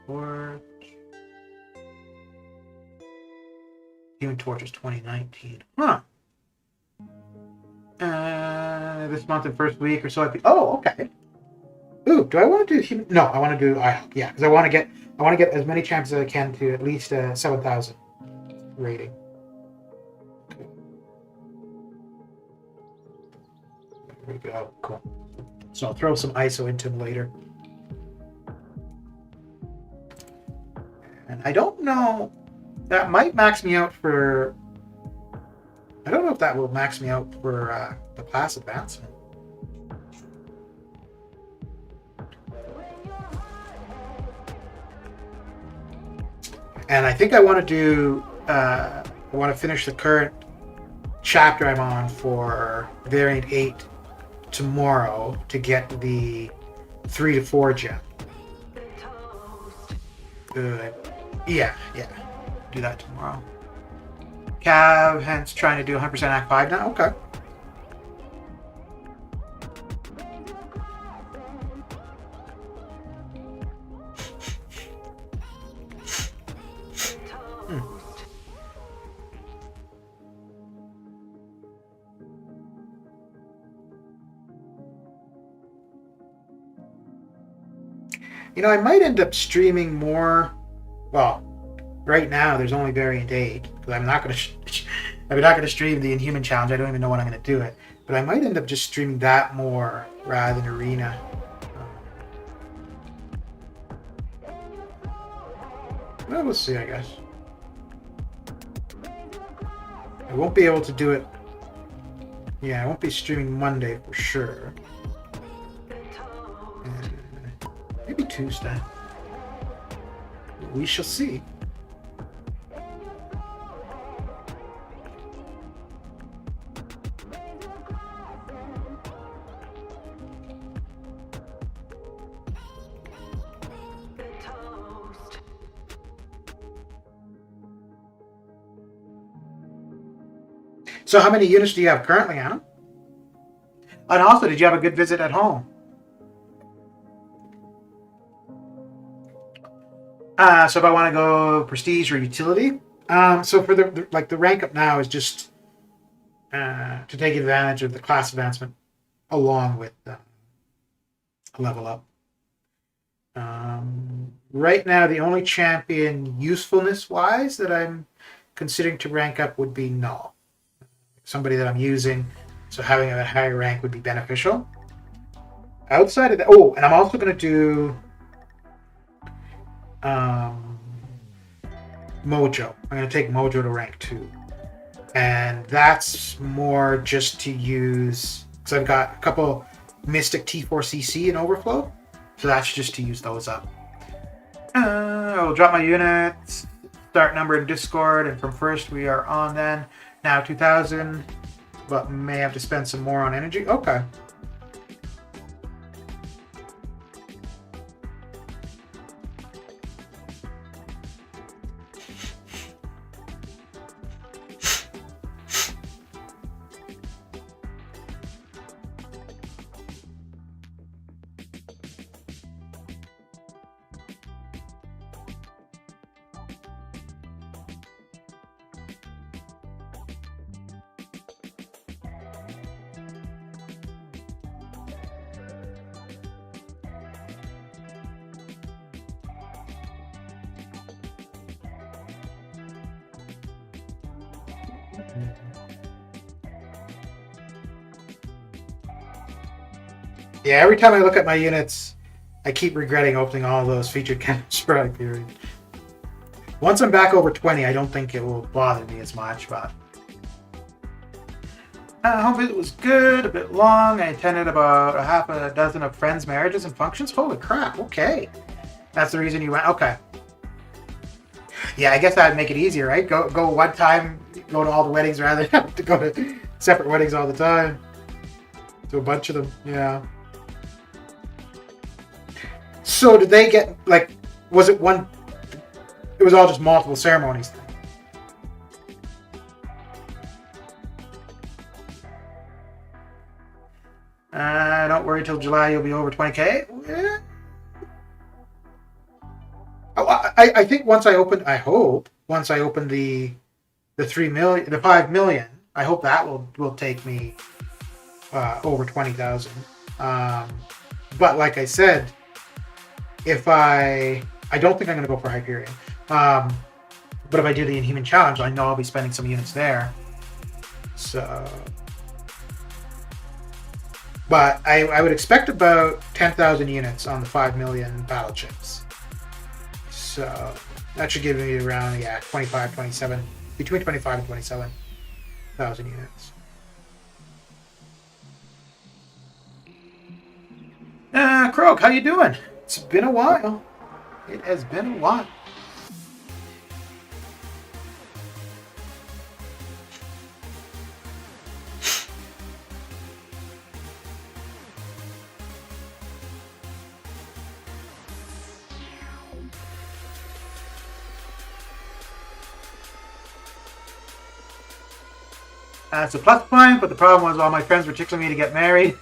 Torch. Human Torch is 2019. Huh. This month, the first week or so. Oh, okay. Ooh, do I want to do human? No, I want to do iHulk. Yeah, because I want to get as many champs as I can to at least 7,000 rating. Okay. There we go. Cool. So I'll throw some ISO into him later. And I don't know. That might max me out for. I don't know if that will max me out for the class advancement. And I think I want to do. I want to finish the current chapter I'm on for Variant 8 tomorrow to get the 3 to 4 gem. Good. Yeah. Do that tomorrow. Cav, hence trying to do 100% Act 5 now. Okay. You know, I might end up streaming more. Well, right now there's only Variant 8 because I'm not going to stream the Inhuman Challenge. I don't even know when I'm going to do it. But I might end up just streaming that more rather than Arena. Well, we'll see, I guess. I won't be able to do it. Yeah, I won't be streaming Monday for sure. Maybe Tuesday. We shall see. So how many units do you have currently, Anna? And also, did you have a good visit at home? So if I want to go prestige or utility, so for the rank up now is just to take advantage of the class advancement along with level up. Right now, the only champion usefulness wise that I'm considering to rank up would be Null. Somebody that I'm using, so having a higher rank would be beneficial. Outside of that, oh, and I'm also going to do Mojo. I'm going to take Mojo to rank 2. And that's more just to use, because I've got a couple Mystic T4CC in Overflow, so that's just to use those up. I'll drop my units, start number in Discord, and from first we are on then. Now 2,000, but may have to spend some more on energy. Okay. Yeah, every time I look at my units, I keep regretting opening all those featured candidates for Hyperion. Once I'm back over 20, I don't think it will bother me as much, but... home visit was good, a bit long. I attended about a half a dozen of friends' marriages and functions. Holy crap, okay. That's the reason you went, okay. Yeah, I guess that'd make it easier, right? Go one time, go to all the weddings rather than have to go to separate weddings all the time. To a bunch of them, yeah. So did they get, like, was it one, it was all just multiple ceremonies then? Don't worry, till July you'll be over 20K. Yeah. I think once I open, I hope, once I open the 3 million, the 5 million, I hope that will take me over 20,000. But like I said, if I don't think I'm going to go for Hyperion. But if I do the Inhuman Challenge, I know I'll be spending some units there. So, but I would expect about 10,000 units on the 5 million battle chips. So that should give me around, 25, 27, between 25 and 27,000 units. Krog, how you doing? It's been a while. It has been a while. It's a plus point, but the problem was all my friends were tickling me to get married.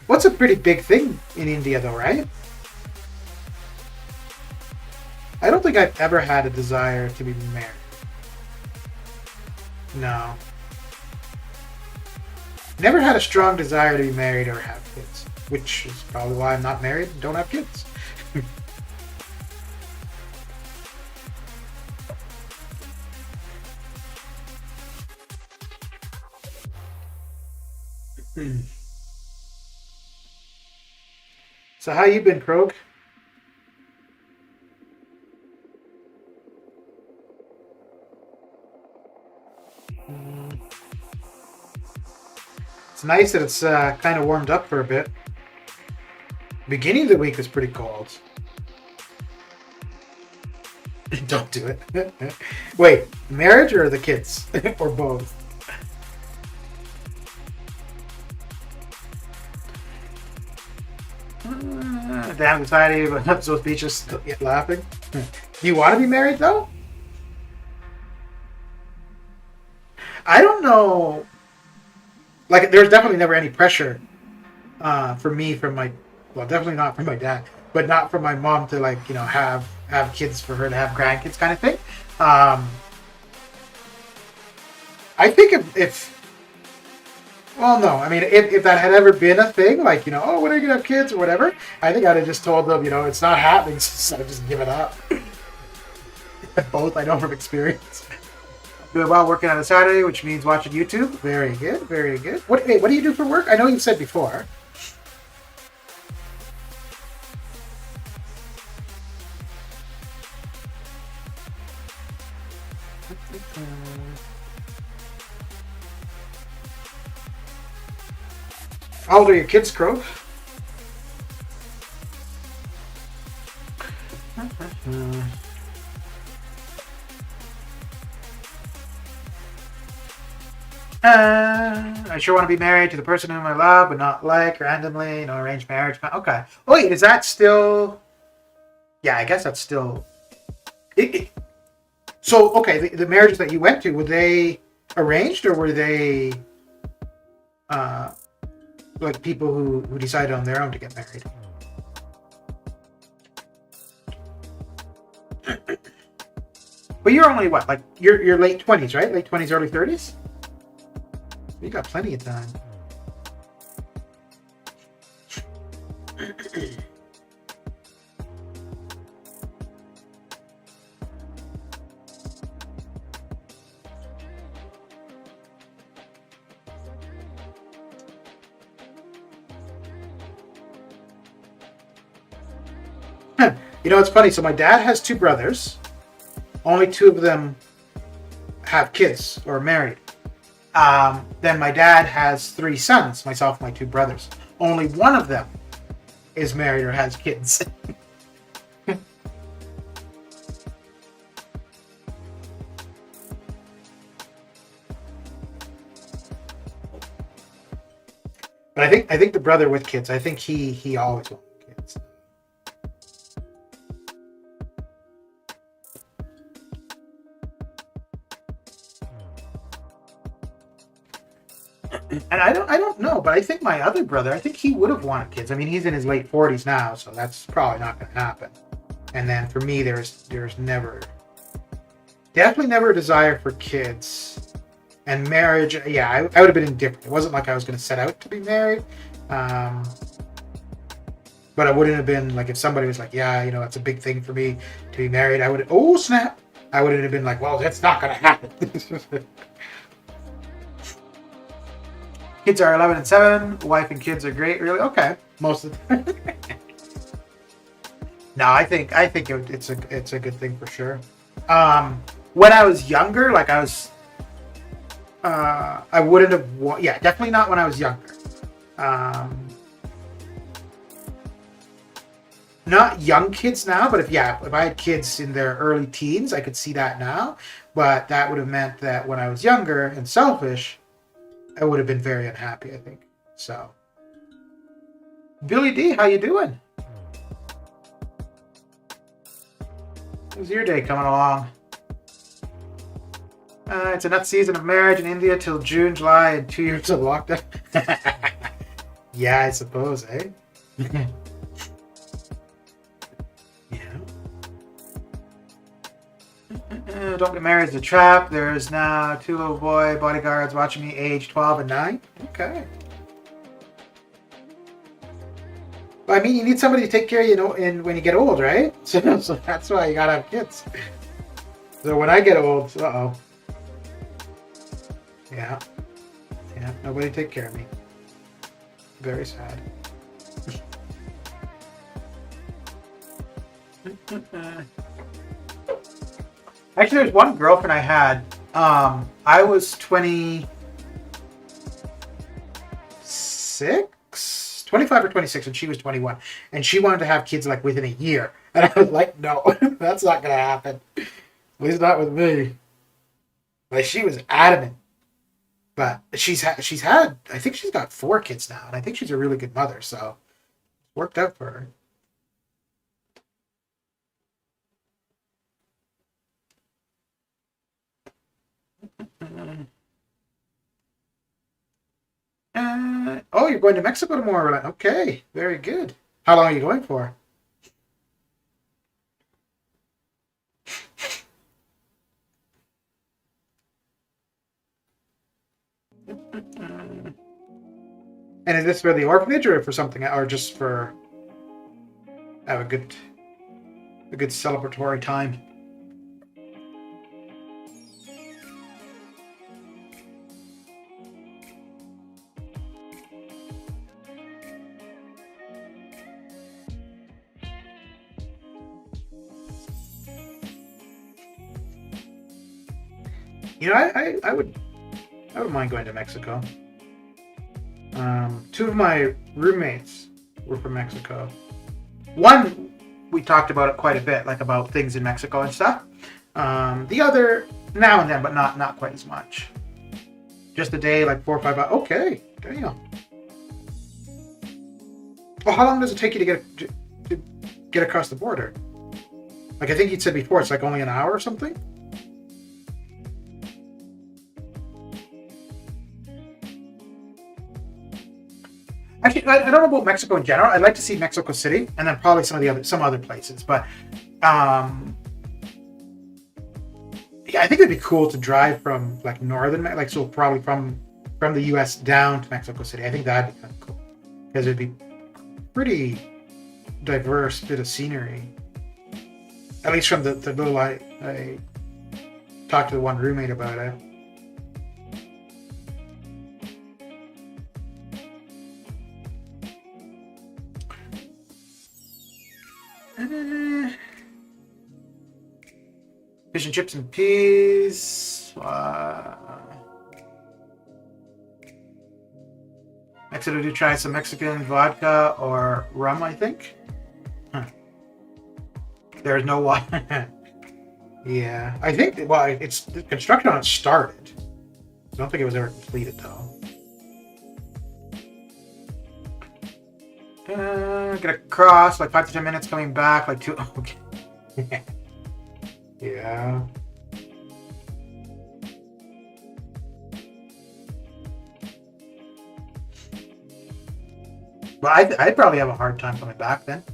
What's a pretty big thing in India, though, right? I don't think I've ever had a desire to be married. No. Never had a strong desire to be married or have kids, which is probably why I'm not married and don't have kids. So how you been, Krog? It's nice that it's kind of warmed up for a bit. Beginning of the week was pretty cold. Don't do it. Wait, marriage or the kids? Or both? Damn anxiety, but those beaches still get laughing. Do you want to be married, though? I don't know. Like, there's definitely never any pressure for me from my, well, definitely not from my dad, but not from my mom to, like, you know, have kids for her to have grandkids kind of thing. I think if well, no, I mean, if that had ever been a thing, like, you know, oh, when are you going to have kids or whatever, I think I'd have just told them, you know, it's not happening, so just give it up. Both, I know from experience. Doing well working on a Saturday, which means watching YouTube. Very good, very good. What do you do for work? I know you said before. How old are your kids, Crow? I sure want to be married to the person whom I love, but not like randomly, you know, arranged marriage. Okay. Wait, is that still? Yeah, I guess that's still. So, okay, the marriages that you went to, were they arranged or were they like people who decided on their own to get married? But you're only what, like you're late 20s, right? Late 20s, early 30s? You got plenty of time. You know, it's funny. So my dad has two brothers. Only two of them have kids or are married. Then my dad has three sons, myself and my two brothers. Only one of them is married or has kids. But I think the brother with kids, I think he always wanted kids. And I don't know, but I think my other brother, I think he would have wanted kids. I mean, he's in his late 40s now, so that's probably not going to happen. And then for me, there's definitely never a desire for kids. And marriage, yeah, I would have been indifferent. It wasn't like I was going to set out to be married. But I wouldn't have been like, if somebody was like, yeah, you know, it's a big thing for me to be married, I would, oh snap, I wouldn't have been like, well, that's not going to happen. Kids are 11 and 7. Wife and kids are great. Really? Okay. Most of the time. No, I think it's a good thing for sure. When I was younger, like I wouldn't have. Yeah, definitely not when I was younger. Not young kids now, but if I had kids in their early teens, I could see that now. But that would have meant that when I was younger and selfish, I would have been very unhappy, I think. So, Billy D, how you doing? How's your day coming along? It's a nut season of marriage in India till June, July, and 2 years of lockdown. Yeah, I suppose, eh? Yeah. Don't get married is a trap. There's now 2 little boy bodyguards watching me, age 12 and 9. Okay. Well, I mean, you need somebody to take care of you, when you get old, right? So that's why you gotta have kids. So when I get old, yeah, nobody take care of me. Very sad. Actually, there's one girlfriend I had. I was 25 or 26, and she was 21. And she wanted to have kids like within a year. And I was like, no, that's not going to happen. At least not with me. Like, she was adamant. But she's had, I think she's got 4 kids now. And I think she's a really good mother. So, it worked out for her. Oh, you're going to Mexico tomorrow. Okay, very good. How long are you going for? And is this for the orphanage or for something, or just for have a good celebratory time? You know, I wouldn't mind going to Mexico. 2 of my roommates were from Mexico. One, we talked about it quite a bit, like about things in Mexico and stuff. The other, now and then, but not quite as much. Just a day, like 4 or 5 hours. Okay, damn. Well, how long does it take you to get across the border? Like I think you said before, it's like only an hour or something. Actually, I don't know about Mexico in general. I'd like to see Mexico City, and then probably some other places. But yeah, I think it'd be cool to drive from like so probably from the U.S. down to Mexico City. I think that'd be kind of cool because it'd be pretty diverse bit of scenery. At least from the little I talked to the one roommate about it. Fish and chips and peas. Mexico to try some Mexican vodka or rum, I think. Huh. There's no water. Yeah, I think. Well, the construction on it started. I don't think it was ever completed though. Get across like 5 to 10 minutes, coming back like 2. Okay. Yeah. But I'd probably have a hard time coming back then.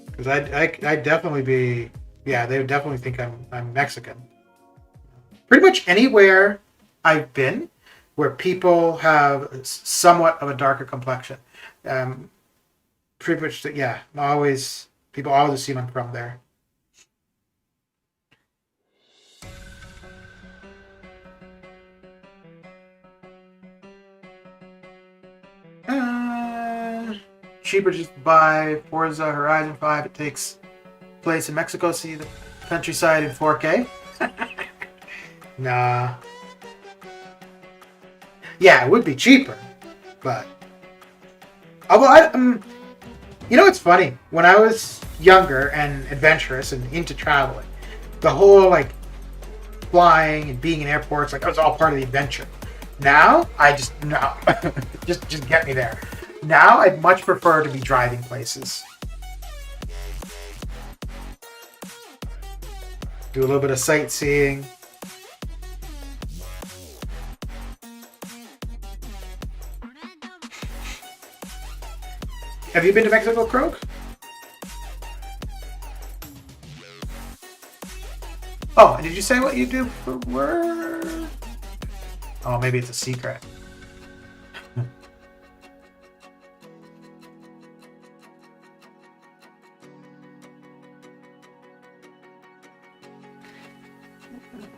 Because I'd definitely be, yeah, they would definitely think I'm Mexican. Pretty much anywhere I've been where people have somewhat of a darker complexion. Pretty much, yeah, people always assume I'm from there. Cheaper just buy Forza Horizon 5. It takes place in Mexico. See the countryside in 4K. Nah. Yeah, it would be cheaper, but although you know, it's funny. When I was younger and adventurous and into traveling, the whole like flying and being in airports, like that was all part of the adventure. Now, just get me there. Now, I'd much prefer to be driving places. Do a little bit of sightseeing. Have you been to Mexico, Croak? Oh, did you say what you do for work? Oh, maybe it's a secret.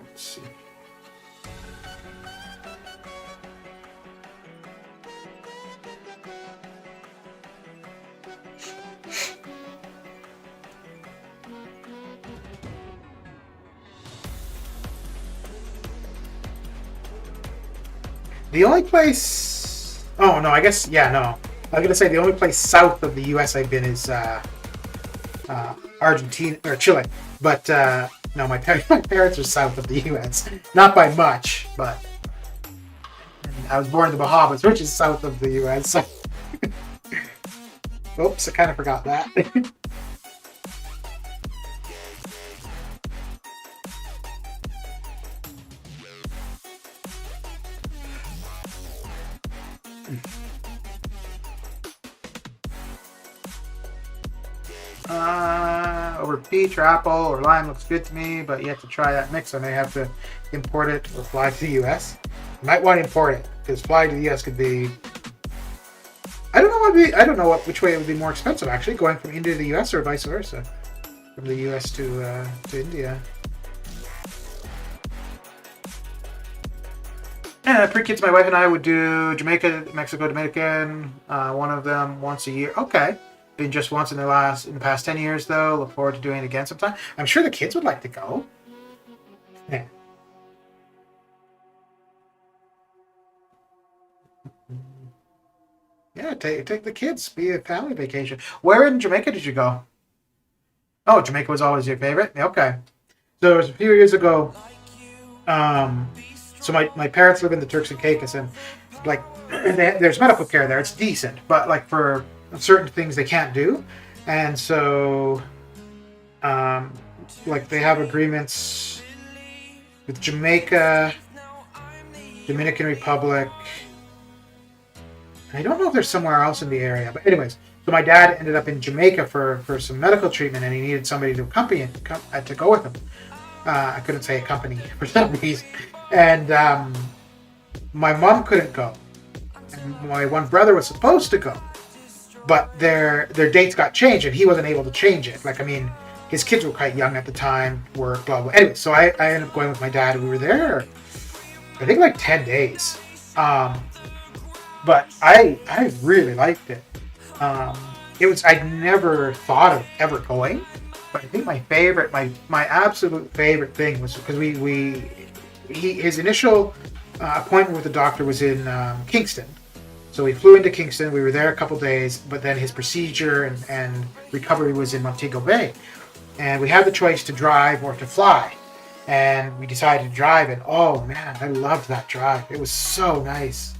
Let's see. The only place... Oh, no, I guess... Yeah, no. I was going to say the only place south of the U.S. I've been is Argentina, or Chile. But, no, my parents are south of the U.S. Not by much, but... I was born in the Bahamas, which is south of the U.S. So... Oops, I kind of forgot that. Over peach or apple or lime looks good to me, but yet to try that mix, I may have to import it or fly to the U.S. You might want to import it because flying to the U.S. could be. I don't know which way it would be more expensive actually, going from India to the U.S. or vice versa, from the U.S. to India. Yeah, pre-kids, my wife and I would do Jamaica, Mexico, Dominican, one of them once a year. Okay. Been just once in the past 10 years though. Look forward to doing it again sometime. I'm sure the kids would like to go. Yeah. Yeah, take the kids. Be a family vacation. Where in Jamaica did you go? Oh, Jamaica was always your favorite? Okay. So it was a few years ago. So my parents live in the Turks and Caicos, and like there's medical care there. It's decent, but like for certain things they can't do, and so like they have agreements with Jamaica, Dominican Republic. I don't know if there's somewhere else in the area, but anyways, so my dad ended up in Jamaica for some medical treatment, and he needed somebody to accompany him, to go with him. I couldn't say accompany for some reason, and my mom couldn't go, and my one brother was supposed to go. But their dates got changed, and he wasn't able to change it. Like, I mean, his kids were quite young at the time, work, blah, blah. Anyway, so I ended up going with my dad, and we were there, I think, like 10 days. But I really liked it. I'd never thought of ever going, but I think my absolute favorite thing was because his initial appointment with the doctor was in Kingston. So we flew into Kingston. We were there a couple days, but then his procedure and recovery was in Montego Bay. And we had the choice to drive or to fly. And we decided to drive, and oh man, I loved that drive. It was so nice.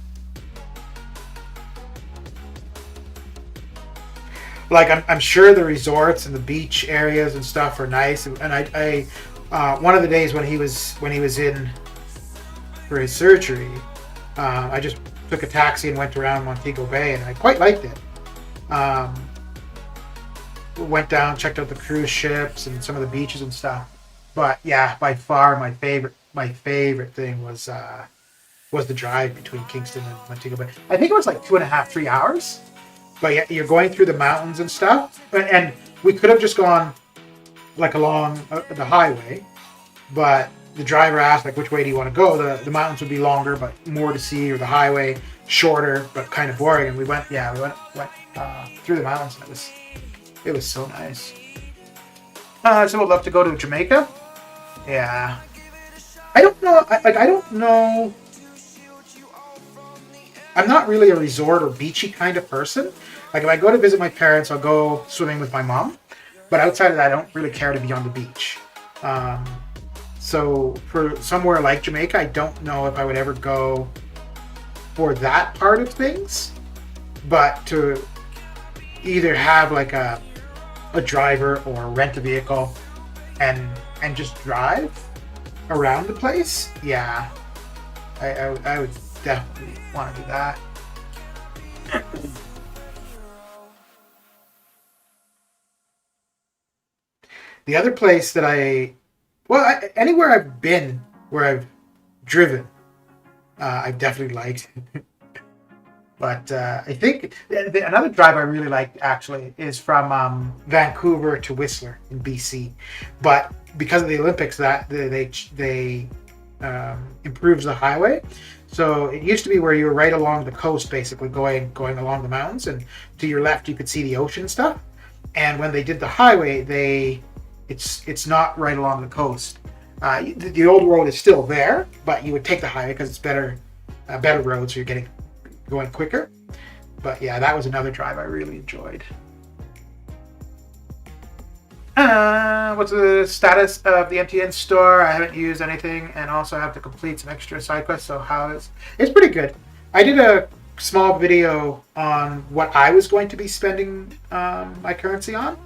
Like, I'm sure the resorts and the beach areas and stuff are nice. And I one of the days when he was in for his surgery, I just took a taxi and went around Montego Bay, and I quite liked it. Went down, checked out the cruise ships and some of the beaches and stuff. But yeah, by far my favorite thing was the drive between Kingston and Montego Bay. I think it was like 2.5, 3 hours. But yeah, you're going through the mountains and stuff. And we could have just gone like along the highway, but the driver asked, like, which way do you want to go? The mountains would be longer, but more to see, or the highway shorter, but kind of boring. And we went through the mountains, and it was so nice. So we'd love to go to Jamaica. Yeah. I don't know. I'm not really a resort or beachy kind of person. Like, if I go to visit my parents, I'll go swimming with my mom. But outside of that, I don't really care to be on the beach. So for somewhere like Jamaica, I don't know if I would ever go for that part of things. But to either have like a driver or rent a vehicle and and just drive around the place, yeah, I would definitely want to do that. The other place that anywhere I've been where I've driven, I've definitely liked. But I think another drive I really like actually is from Vancouver to Whistler in BC. But because of the Olympics, that they improves the highway. So it used to be where you were right along the coast, basically going along the mountains, and to your left you could see the ocean and stuff. And when they did the highway, it's not right along the coast. The old road is still there, but you would take the highway because it's better road, so you're going quicker. But yeah, that was another drive I really enjoyed. What's the status of the MTN store? I haven't used anything, and also have to complete some extra side quests. So it's pretty good. I did a small video on what I was going to be spending my currency on.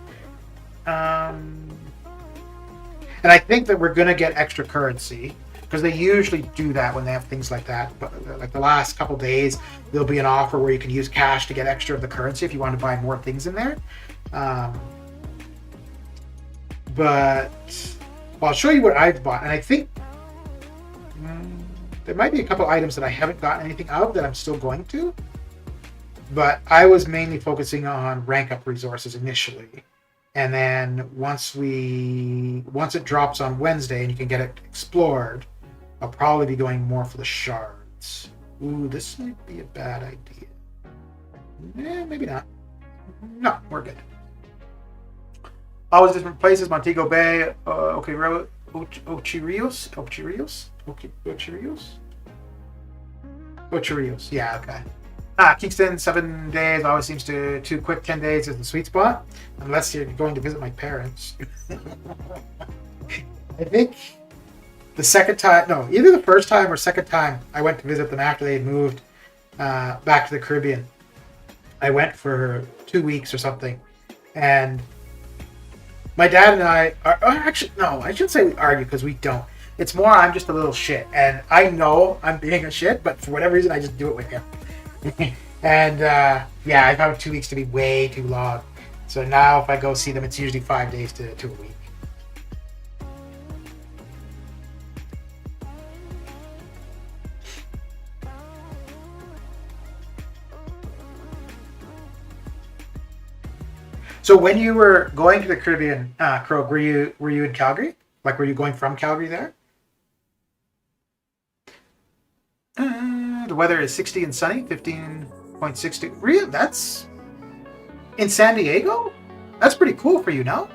And I think that we're going to get extra currency, because they usually do that when they have things like that. But like the last couple days, there'll be an offer where you can use cash to get extra of the currency if you want to buy more things in there. But I'll show you what I've bought. And I think there might be a couple items that I haven't gotten anything of that I'm still going to. But I was mainly focusing on rank up resources initially. And then once it drops on Wednesday and you can get it explored, I'll probably be going more for the shards. Ooh, this might be a bad idea. Maybe not. No, we're good. Always different places: Montego Bay, Ocherios. Yeah, okay. Kingston, 7 days always seems too quick. 10 days is the sweet spot, unless you're going to visit my parents. I think the second time, no, either the first time or second time I went to visit them after they had moved back to the Caribbean. I went for 2 weeks or something, and my dad and I actually, no, I shouldn't say we argue, because we don't. It's more I'm just a little shit, and I know I'm being a shit, but for whatever reason I just do it with him. And yeah, I found 2 weeks to be way too long. So now if I go see them, it's usually 5 days to a week. So when you were going to the Caribbean, Krog, were you in Calgary? Like, were you going from Calgary there? The weather is 60 and sunny, 15.6 degrees. That's in San Diego? That's pretty cool for you, no?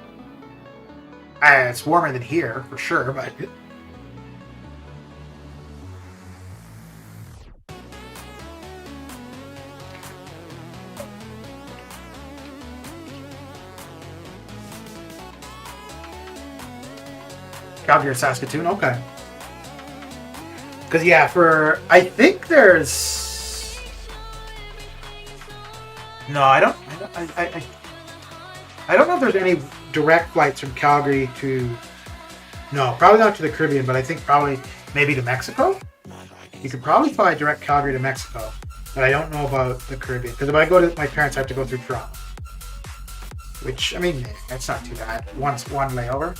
It's warmer than here, for sure, but... Calgary or Saskatoon? Okay. Because, yeah, I think there's... No, I don't know if there's any direct flights from Calgary to... No, probably not to the Caribbean, but I think probably maybe to Mexico. You could probably fly direct Calgary to Mexico, but I don't know about the Caribbean. Because if I go to my parents, I have to go through Toronto. Which, I mean, that's not too bad. One layover.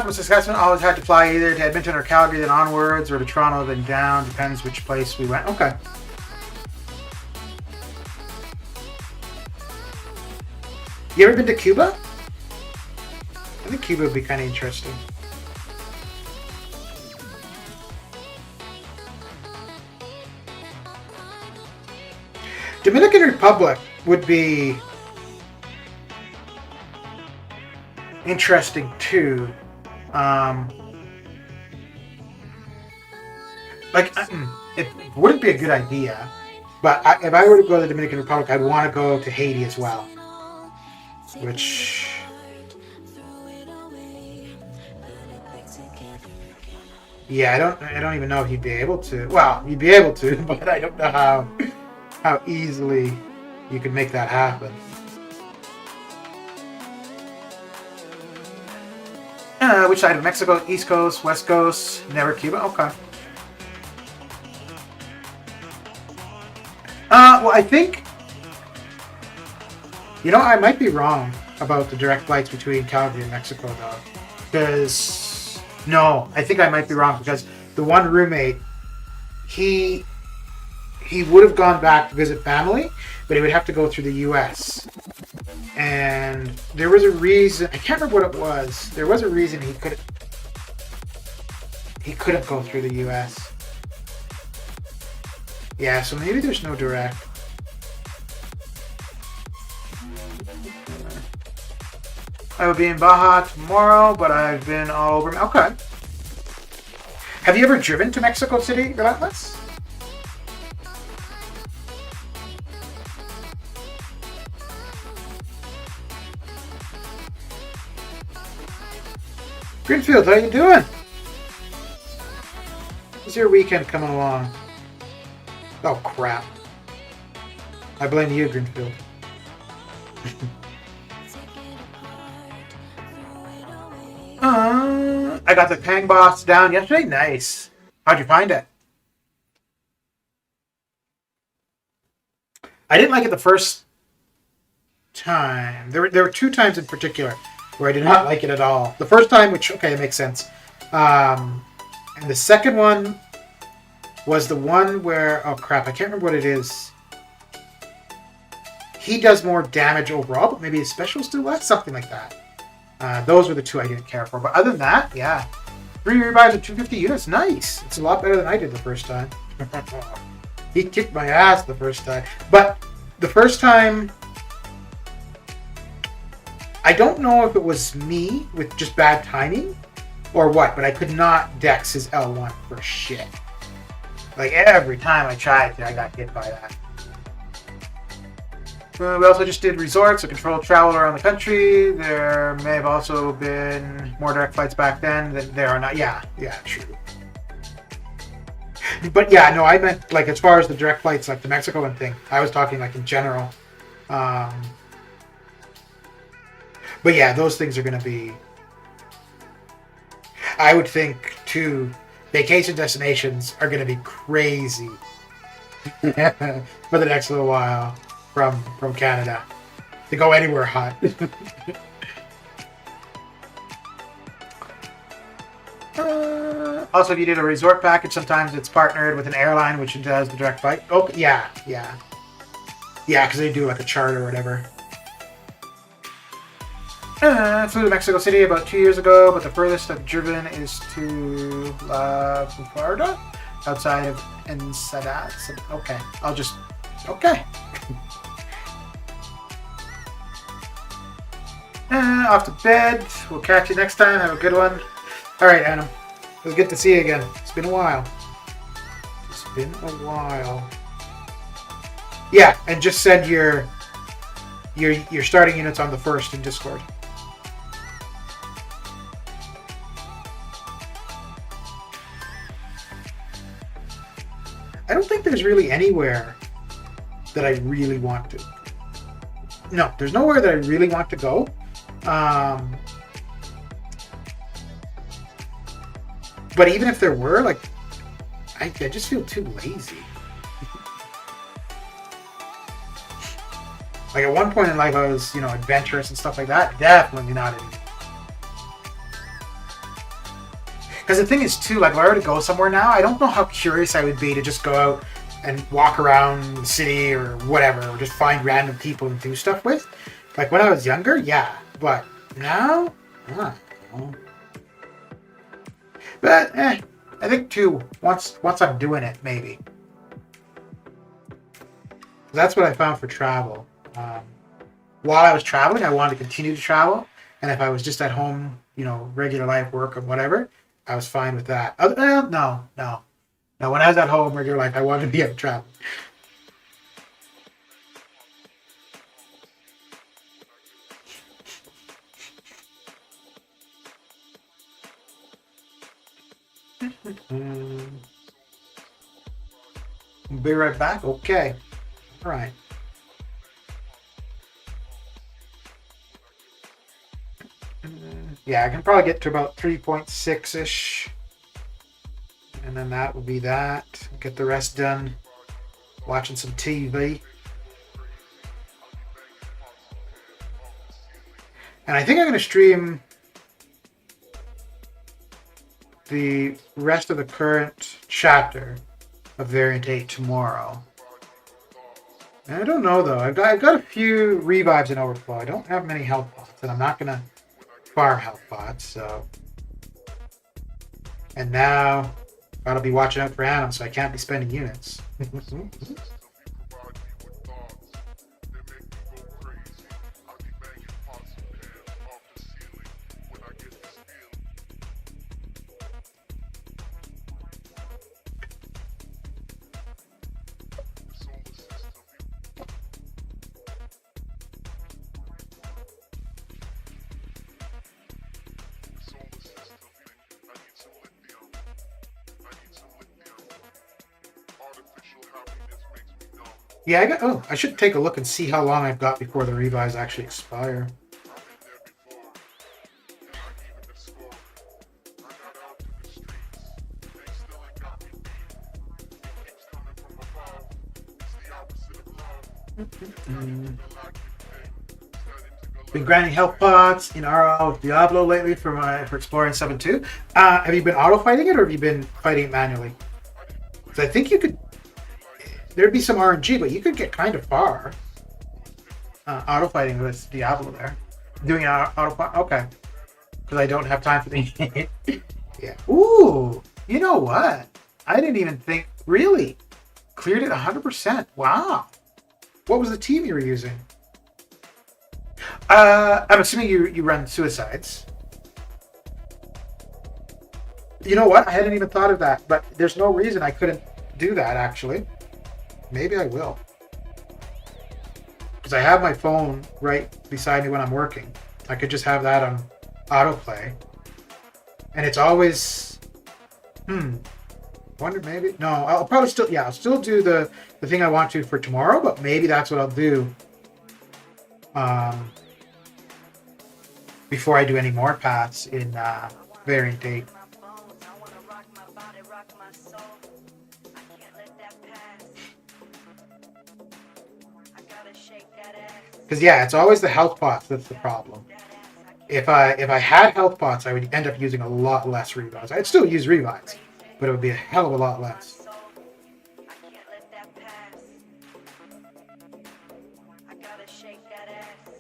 From Saskatchewan, always had to fly either to Edmonton or Calgary, then onwards, or to Toronto, then down. Depends which place we went. Okay. You ever been to Cuba? I think Cuba would be kind of interesting. Dominican Republic would be interesting too. It wouldn't be a good idea, but if I were to go to the Dominican Republic, I'd want to go to Haiti as well. Which, Yeah, I don't even know if you'd be able to. Well, you'd be able to, but I don't know how easily you could make that happen. Which side of Mexico? East Coast, West Coast, never Cuba? Okay. Well, I think, I might be wrong about the direct flights between Calgary and Mexico, though. Because, no, I think I might be wrong, because the one roommate, he would have gone back to visit family, but he would have to go through the U.S. And there was a reason, I can't remember what it was. There was a reason he couldn't go through the U.S. Yeah, so maybe there's no direct. I will be in Baja tomorrow, but I've been all over. Okay. Have you ever driven to Mexico City, Relentless? Greenfield, how you doing? How's your weekend coming along? Oh, crap. I blame you, Greenfield. I got the Pang Boss down yesterday. Nice. How'd you find it? I didn't like it the first time. There were two times in particular where I did not like it at all. The first time, which, okay, it makes sense. And the second one was the one where, oh crap, I can't remember what it is. He does more damage overall, but maybe his specials do less, something like that. Those were the two I didn't care for. But other than that, yeah. 3 rebuys with 250 units, nice. It's a lot better than I did the first time. He kicked my ass the first time. But the first time, I don't know if it was me with just bad timing or what, but I could not dex his L1 for shit. Like every time I tried to, I got hit by that. We also just did resorts, a controlled travel around the country. There may have also been more direct flights back then than there are now. Yeah, true. But yeah, no, I meant like as far as the direct flights, like the Mexico one thing. I was talking like in general. But yeah, those things are going to be, I would think, too, vacation destinations are going to be crazy for the next little while from Canada to go anywhere hot. Also, if you did a resort package, sometimes it's partnered with an airline, which does the direct flight. Oh, yeah, because they do like a charter or whatever. Flew to Mexico City about 2 years ago, but the furthest I've driven is to Florida, outside of Ensenada. Okay, okay. Off to bed. We'll catch you next time. Have a good one. All right, Adam. It was good to see you again. It's been a while. Yeah, and just send your starting units on the 1st in Discord. I don't think there's really anywhere that I really want to. No, there's nowhere that I really want to go. But even if there were, like, I just feel too lazy. Like at one point in life, I was, adventurous and stuff like that. Definitely not anymore. Because the thing is, too, like, if I were to go somewhere now, I don't know how curious I would be to just go out and walk around the city or whatever, or just find random people and do stuff with. Like, when I was younger, yeah. But now, I don't know. But, I think, too, once I'm doing it, maybe. That's what I found for travel. While I was traveling, I wanted to continue to travel. And if I was just at home, regular life, work, or whatever, I was fine with that. No. When I was at home, regular life, I wanted to be out traveling. Be right back. Okay. All right. Yeah, I can probably get to about 3.6-ish. And then that will be that. Get the rest done. Watching some TV. And I think I'm going to stream the rest of the current chapter of Variant 8 tomorrow. And I don't know, though. I've got a few revives in Overflow. I don't have many health pots, and I'm not going to farm health pots, so... And now, gotta be watching out for animals, so I can't be spending units. Yeah, I should take a look and see how long I've got before the revives actually expire. Been grinding health pots in RL Diablo lately for exploring 7.2. Have you been auto fighting it, or have you been fighting it manually? Because I think you could. There'd be some RNG, but you could get kind of far. Auto fighting with Diablo there. Doing auto fight? Okay. Because I don't have time for the... Yeah. Ooh! You know what? I didn't even think... Really? Cleared it 100%. Wow. What was the team you were using? I'm assuming you run suicides. You know what? I hadn't even thought of that, but there's no reason I couldn't do that, actually. Maybe I will. Because I have my phone right beside me when I'm working. I could just have that on autoplay. And it's always... Wonder maybe... No, I'll probably still... Yeah, I'll still do the thing I want to for tomorrow, but maybe that's what I'll do. Before I do any more paths in Variant 8. Because yeah, it's always the health pots that's the problem. If I had health pots, I would end up using a lot less revives. I'd still use revives, but it would be a hell of a lot less.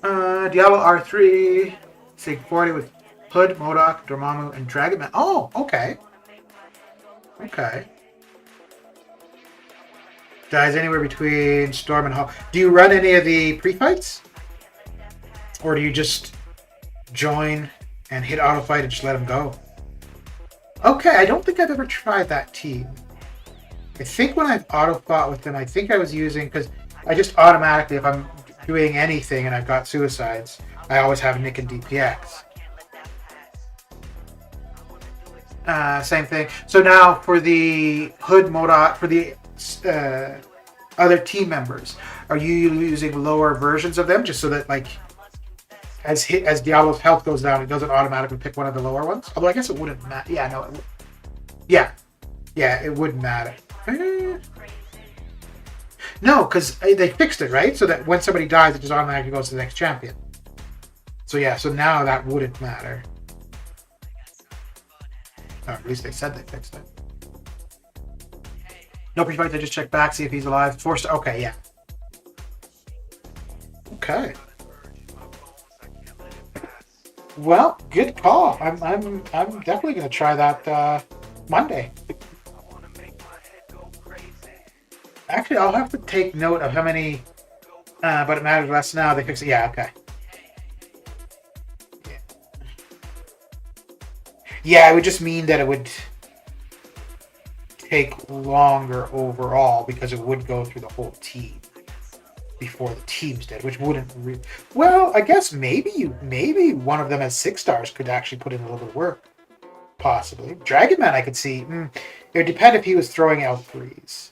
Diablo R3, Sig 40 with Hood, MODOK, Dormammu, and Dragonman. Oh, okay. Okay. Dies anywhere between Storm and Hawk. Do you run any of the pre-fights? Or do you just join and hit auto fight and just let them go? Okay, I don't think I've ever tried that team. I think when I've auto fought with them, I think I was using, because I just automatically, if I'm doing anything and I've got suicides, I always have Nick and DPX. Same thing. So now for the Hood, MODOK, for the other team members, are you using lower versions of them just so that, like, as Diablo's health goes down, it doesn't automatically pick one of the lower ones? Although I guess it wouldn't matter. Yeah, no, it would. Yeah, it wouldn't matter. No, because they fixed it, right? So that when somebody dies, it just automatically goes to the next champion. So yeah, so now that wouldn't matter. Or at least they said they fixed it. No pre-fight, I just check back, see if he's alive. 4-star. Okay, yeah. Okay. Well, good call. I'm definitely gonna try that Monday. Actually, I'll have to take note of how many, but it matters less now. They fix it. Yeah, okay. Yeah, it would just mean that it would take longer overall because it would go through the whole team before the teams did, which wouldn't really... Well, I guess maybe one of them as 6 stars could actually put in a little bit of work. possibly. Dragon Man I could see. It would depend if he was throwing L3s.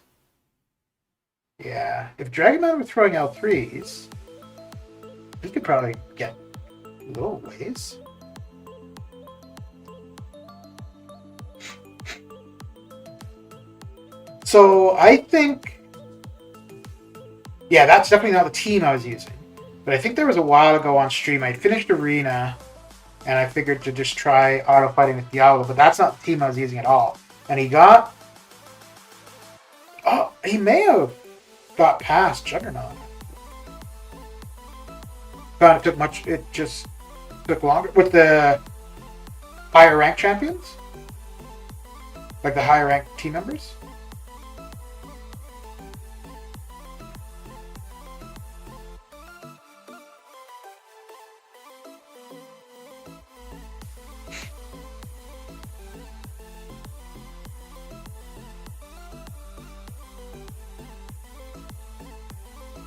Yeah, if Dragon Man were throwing L3s, he could probably get little ways. So I think, yeah, that's definitely not the team I was using. But I think there was a while ago on stream, I'd finished Arena, and I figured to just try auto fighting with Diablo, but that's not the team I was using at all. And he got, oh, he may have got past Juggernaut. Found it took much, it just took longer with the higher rank champions, like the higher rank team members.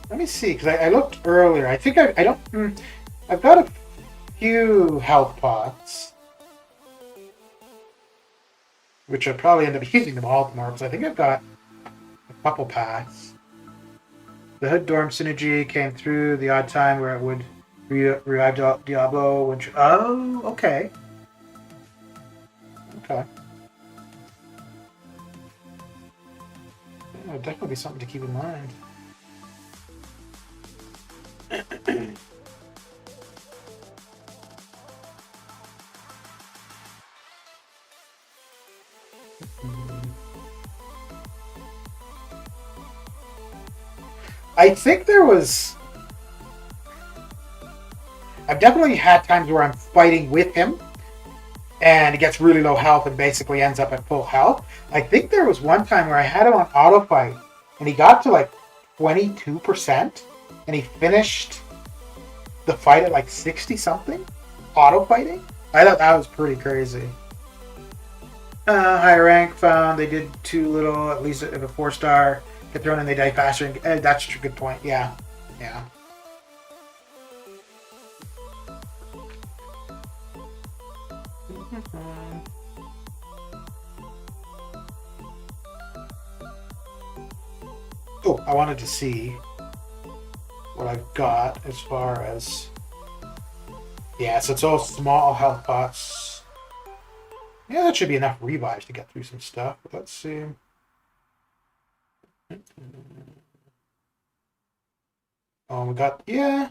Let me see, because I looked earlier. I think I don't. I've got a few health pots, which I'll probably end up using them all tomorrow, because I think I've got a couple paths. The Hood Dorm synergy came through the odd time where it would revive Diablo. Which, oh, okay. Okay. Yeah, definitely be something to keep in mind. I think there was... I've definitely had times where I'm fighting with him and he gets really low health and basically ends up at full health. I think there was one time where I had him on auto fight and he got to like 22% and he finished the fight at like 60 something auto fighting. I thought that was pretty crazy. Higher rank found they did too little, at least if a 4-star get thrown in they die faster. And, that's a good point. Yeah. Yeah. Oh, I wanted to see what I've got as far as... Yeah, so it's all small health pots. Yeah, that should be enough revives to get through some stuff. But let's see. Oh, we got... Yeah.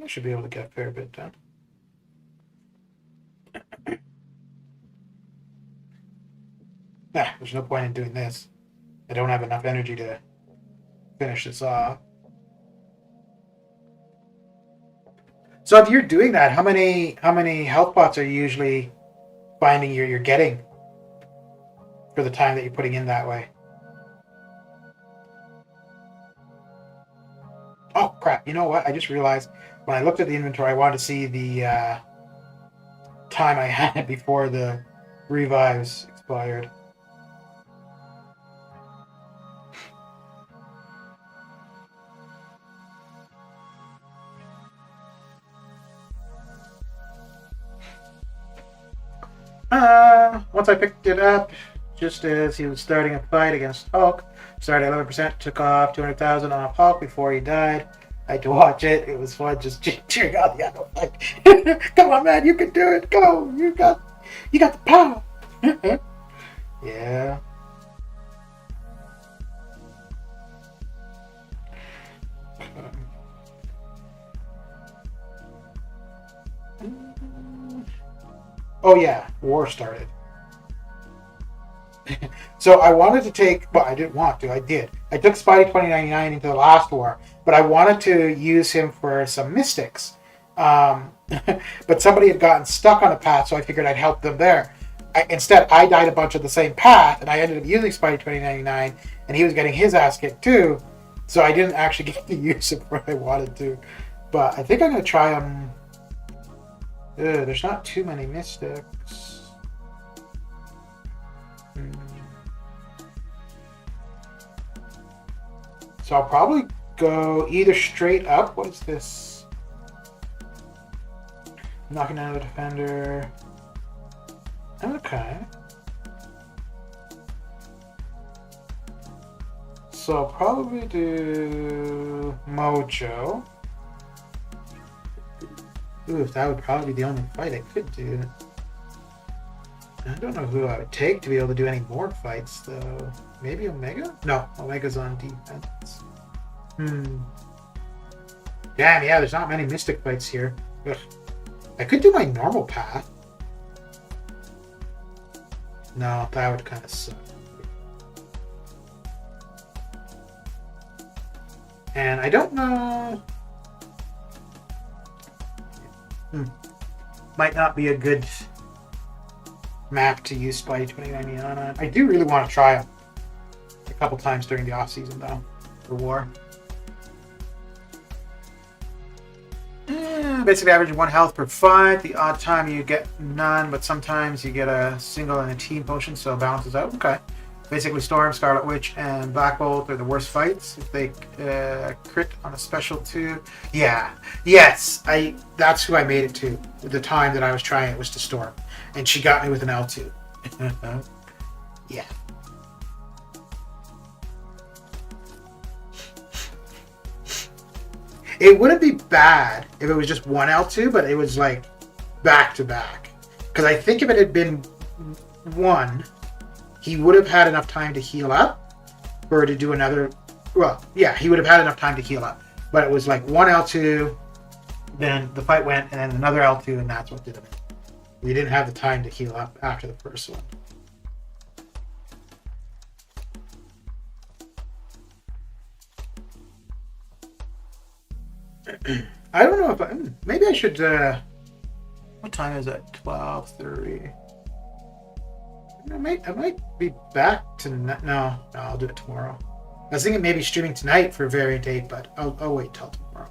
I should be able to get a fair bit done. Nah, there's no point in doing this. I don't have enough energy to finish this off. So if you're doing that, how many health pots are you usually finding you're getting for the time that you're putting in that way? Oh crap! You know what? I just realized when I looked at the inventory, I wanted to see the time I had before the revives expired. Once I picked it up, just as he was starting a fight against Hulk, started at 11%, took off 200,000 off Hulk before he died. I had to watch it. It was fun just cheering on the other fight. Come on, man, you can do it. Go, you got the power. Yeah. Oh yeah, war started. So I wanted to take, well, I didn't want to, I did. I took Spidey 2099 into the last war, but I wanted to use him for some mystics. But somebody had gotten stuck on a path, so I figured I'd help them there. Instead, I died a bunch of the same path, and I ended up using Spidey 2099, and he was getting his ass kicked too, so I didn't actually get to use him where I wanted to. But I think I'm going to try him. There's not too many mystics. So I'll probably go either straight up. What is this? Knocking down the defender. Okay. So I'll probably do Mojo. Ooh, that would probably be the only fight I could do. I don't know who I would take to be able to do any more fights, though. Maybe Omega? No, Omega's on defense. Damn, yeah, there's not many Mystic fights here. Ugh. I could do my normal path. No, that would kind of suck. And I don't know... Might not be a good map to use Spy 2099 on. I do really want to try it a couple times during the off season, though, for war. Basically averaging 1 health per fight. The odd time you get none, but sometimes you get a single and a team potion, so it balances out. Okay. Basically, Storm, Scarlet Witch, and Black Bolt are the worst fights. If they crit on a special 2. Yeah. Yes. That's who I made it to. The time that I was trying it was to Storm. And she got me with an L2. Yeah. It wouldn't be bad if it was just one L2, but it was like back to back. Because I think if it had been one, he would have had enough time to heal up or to do another. Well, yeah, he would have had enough time to heal up. But it was like one L2, then the fight went, and then another L2, and that's what did it. We didn't have the time to heal up after the first one. I don't know if maybe I should. What time is it? 12:30. I might be back to no. I'll do it tomorrow. I was thinking maybe streaming tonight for Variant 8, but I'll wait till tomorrow.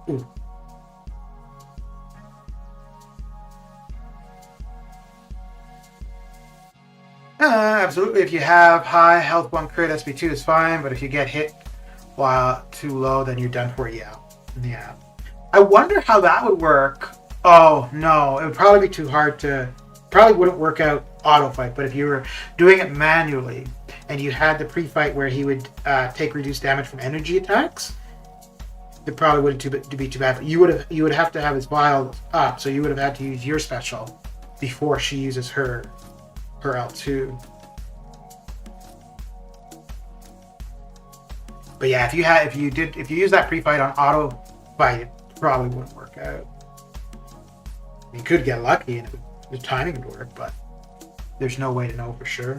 Ooh. Absolutely. If you have high health 1 crit, SB2 is fine, but if you get hit while too low, then you're done for. Yeah. I wonder how that would work. Oh no, it would probably be too hard to. Probably wouldn't work out auto fight. But if you were doing it manually and you had the pre-fight where he would take reduced damage from energy attacks, it probably wouldn't be too bad. But you would have to have his vial up, so you would have had to use your special before she uses her L2. But yeah, if you use that pre-fight on auto fight, it probably wouldn't work out. You could get lucky and the timing would work, but there's no way to know for sure.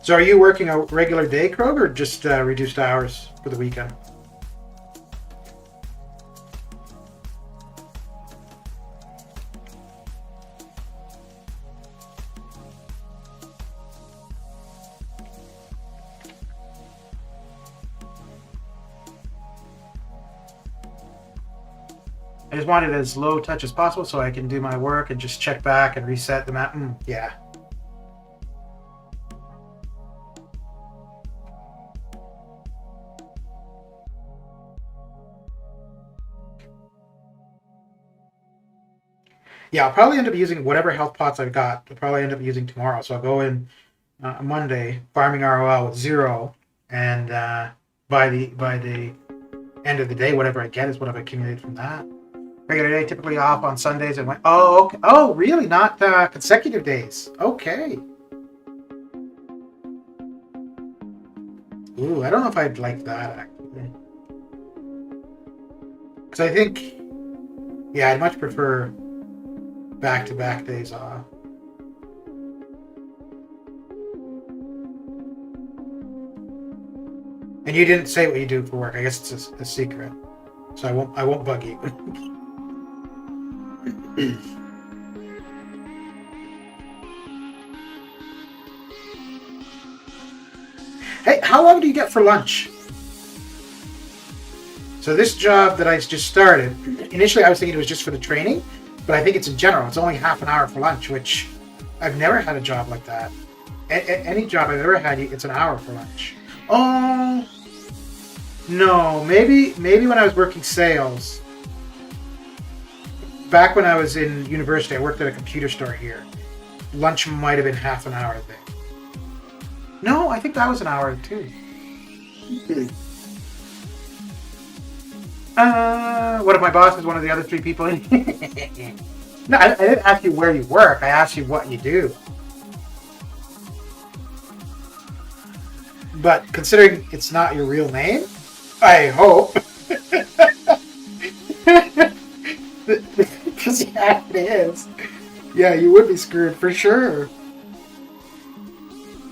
So are you working a regular day, Krog, or just reduced hours for the weekend? I just want it as low touch as possible so I can do my work and just check back and reset the map. Yeah. Yeah, I'll probably end up using whatever health pots I've got. I'll probably end up using tomorrow. So I'll go in Monday, farming ROL with 0, and by the end of the day, whatever I get is what I've accumulated from that. Regular day, typically off on Sundays. And okay. Oh, really? Not consecutive days. Okay. Ooh, I don't know if I'd like that actually. Because I think, yeah, I'd much prefer back-to-back days off. And you didn't say what you do for work. I guess it's a secret, so I won't bug you. Hey, how long do you get for lunch? So this job that I just started, initially I was thinking it was just for the training, but I think it's in general. It's only half an hour for lunch, which I've never had a job like that. Any job I've ever had, it's an hour for lunch. Oh, no, maybe when I was working sales, back when I was in university, I worked at a computer store here. Lunch might have been half an hour there. No, I think that was an hour too. What if my boss is one of the other three people in? No, I didn't ask you where you work. I asked you what you do. But considering it's not your real name, I hope. Because yeah, it is. Yeah, you would be screwed for sure.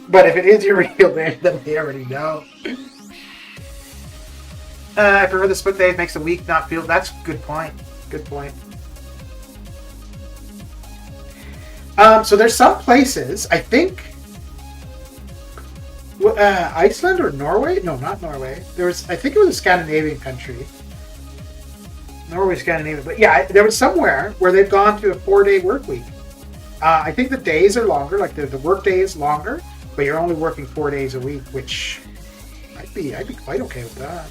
But if it is your real name, then they already know. I prefer the split days, makes the week not feel... That's a good point. Good point. So there's some places, I think... Iceland or Norway? No, not Norway. I think it was a Scandinavian country. Norway, Scandinavia. But yeah, there was somewhere where they've gone to a 4-day work week. I think the days are longer, like the work day is longer, but you're only working 4 days a week, which I'd be quite okay with that.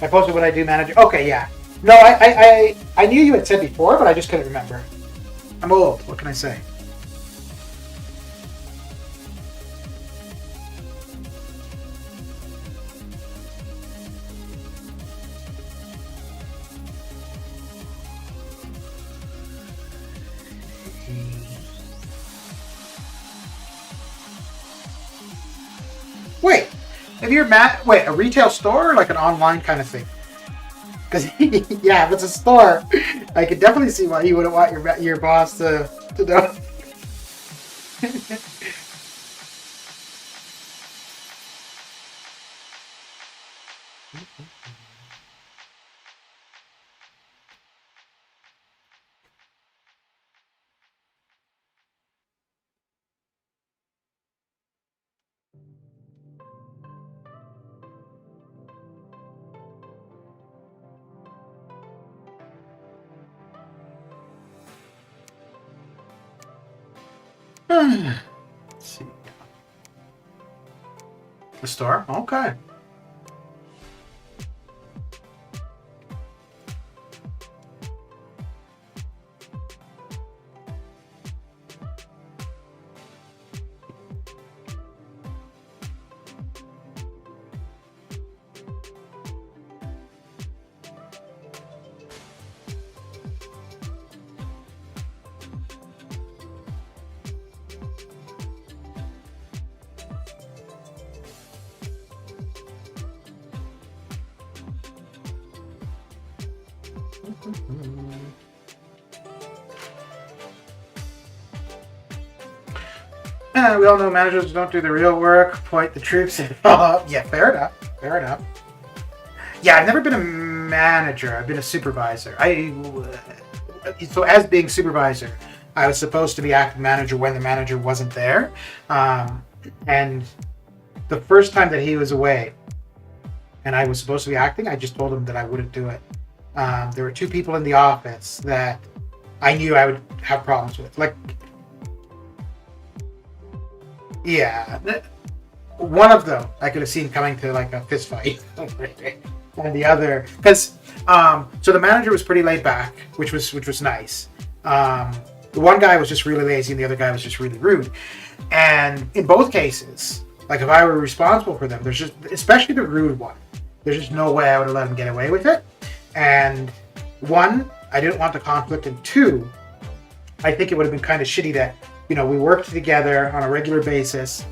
I posted what I do, manager. Okay, yeah. No, I knew you had said before, but I just couldn't remember. I'm old. What can I say? Wait, if you're a retail store or like an online kind of thing? Because yeah, if it's a store, I could definitely see why you wouldn't want your boss to know. Let's see. The store? Okay. We all know managers don't do the real work, point the troops and follow up. Yeah, fair enough. Fair enough. Yeah, I've never been a manager. I've been a supervisor. So as being supervisor, I was supposed to be acting manager when the manager wasn't there. And the first time that he was away and I was supposed to be acting, I just told him that I wouldn't do it. There were two people in the office that I knew I would have problems with. Like, yeah, one of them I could have seen coming to like a fist fight, and the other, because so the manager was pretty laid back, which was nice. The one guy was just really lazy, and the other guy was just really rude. And in both cases, like if I were responsible for them, there's just, especially the rude one, there's just no way I would have let him get away with it. And one, I didn't want the conflict, and two, I think it would have been kind of shitty that, you know, we worked together on a regular basis,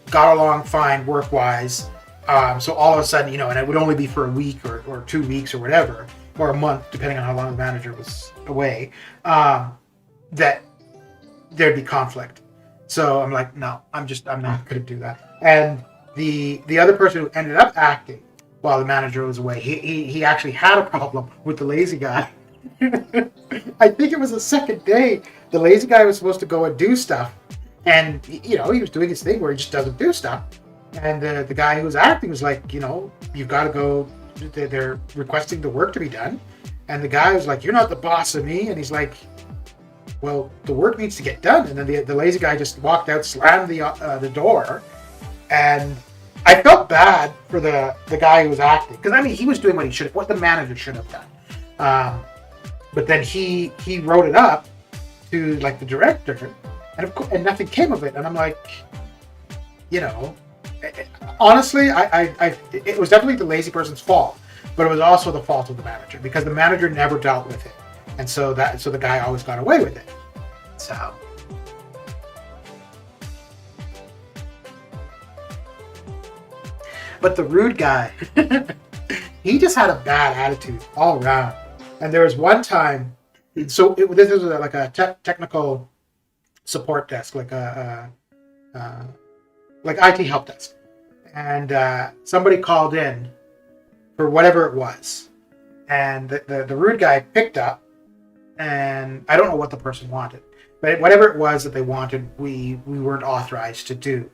got along fine work-wise, so all of a sudden, you know, and it would only be for a week or 2 weeks or whatever, or a month, depending on how long the manager was away, that there'd be conflict. So I'm like, no, I'm not going to do that. And the other person who ended up acting while the manager was away, he actually had a problem with the lazy guy. I think it was the second day. The lazy guy was supposed to go and do stuff, and he was doing his thing where he just doesn't do stuff. And the guy who was acting was like, you've got to go. They're requesting the work to be done, and the guy was like, "You're not the boss of me," and he's like, "Well, the work needs to get done." And then the lazy guy just walked out, slammed the door, and I felt bad for the guy who was acting, because I mean he was doing what the manager should have done. But then he wrote it up to like the director, and of course, and nothing came of it. And I'm like, honestly, it was definitely the lazy person's fault, but it was also the fault of the manager, because the manager never dealt with it, and so the guy always got away with it. So. But the rude guy, he just had a bad attitude all around. And there was one time, so this was like a technical support desk, like like IT help desk, and somebody called in for whatever it was, and the rude guy picked up, and I don't know what the person wanted, but whatever it was that they wanted, we weren't authorized to do.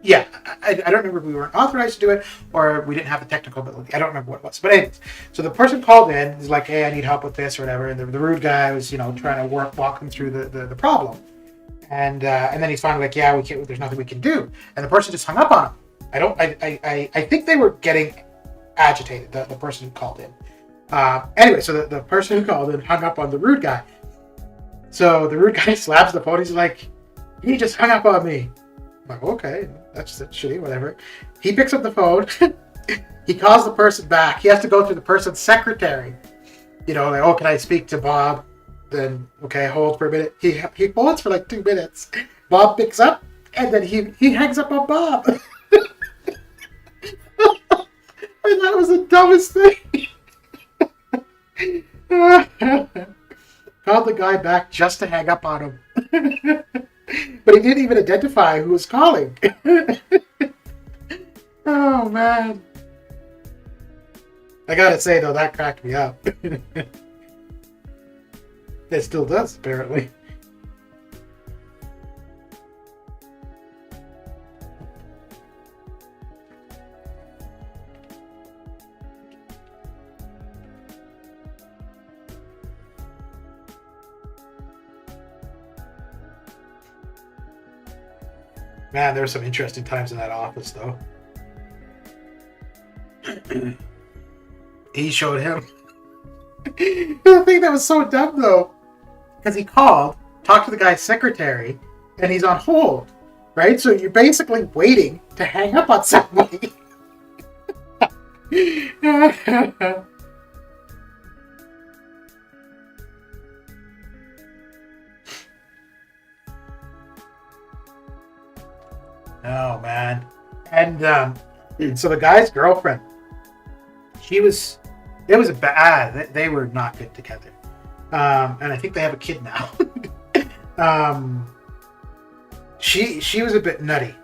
Yeah, I don't remember if we weren't authorized to do it or we didn't have the technical ability. I don't remember what it was. But anyways, so the person called in, he's like, "Hey, I need help with this," or whatever. And the rude guy was, trying to walk him through the problem. And then he's finally like, "Yeah, we can't. There's nothing we can do." And the person just hung up on him. I think they were getting agitated. The person who called in. Anyway, so the person who called in hung up on the rude guy. So the rude guy slaps the phone. He's like, "He just hung up on me." I'm like, okay, that's shitty, whatever. He picks up the phone. He calls the person back. He has to go through the person's secretary. Like, "Oh, can I speak to Bob?" Then, okay, hold for a minute. He holds for like 2 minutes. Bob picks up, and then he hangs up on Bob. I thought it was the dumbest thing. Called the guy back just to hang up on him. But he didn't even identify who was calling. Oh, man. I gotta say, though, that cracked me up. It still does, apparently. Man, there were some interesting times in that office, though. He showed him. The thing that was so dumb, though, because he called, talked to the guy's secretary, and he's on hold, right? So you're basically waiting to hang up on somebody. Oh, man. And so the guy's girlfriend, it was bad. They were not good together. And I think they have a kid now. She was a bit nutty.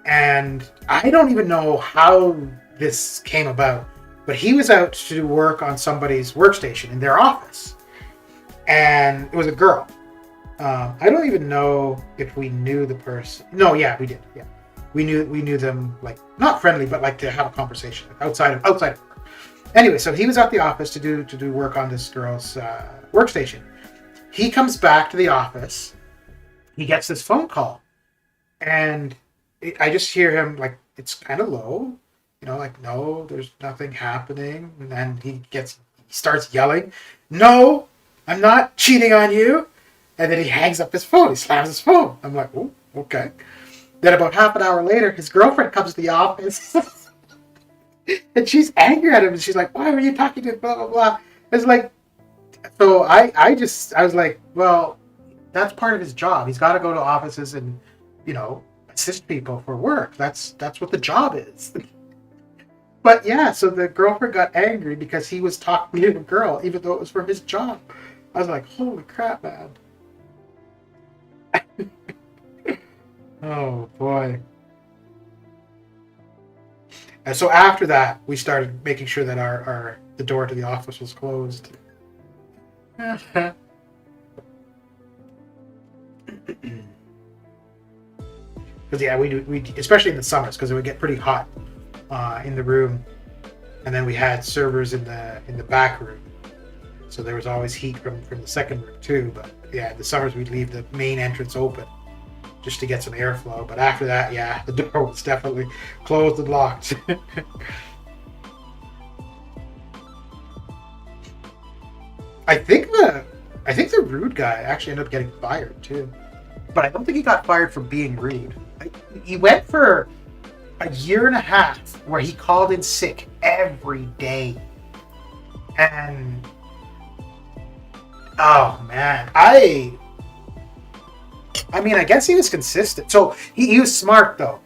And I don't even know how this came about, but he was out to do work on somebody's workstation in their office. And it was a girl. I don't even know if we knew the person. No, yeah, we did. Yeah, we knew them, like, not friendly, but like to have a conversation outside of work. Anyway, so he was at the office to do work on this girl's workstation. He comes back to the office. He gets this phone call, and I just hear him, like, it's kind of low, like, "No, there's nothing happening." And then he starts yelling, "No, I'm not cheating on you." And then he hangs up his phone. He slams his phone. I'm like, "Oh, okay." Then about half an hour later, his girlfriend comes to the office. And she's angry at him. And she's like, "Why were you talking to blah, blah, blah?" It's like, so I was like, well, that's part of his job. He's got to go to offices and, assist people for work. That's what the job is. But yeah, so the girlfriend got angry because he was talking to the girl, even though it was for his job. I was like, holy crap, man. Oh boy. And so after that, we started making sure that the door to the office was closed. Because yeah, we especially in the summers, because it would get pretty hot in the room, and then we had servers in the back room, so there was always heat from the second room too. But yeah, in the summers we'd leave the main entrance open just to get some airflow. But after that, yeah, the door was definitely closed and locked. I think the rude guy actually ended up getting fired too, but I don't think he got fired for being rude. He went for a year and a half where he called in sick every day, and oh man, I mean, I guess he was consistent. So he was smart though,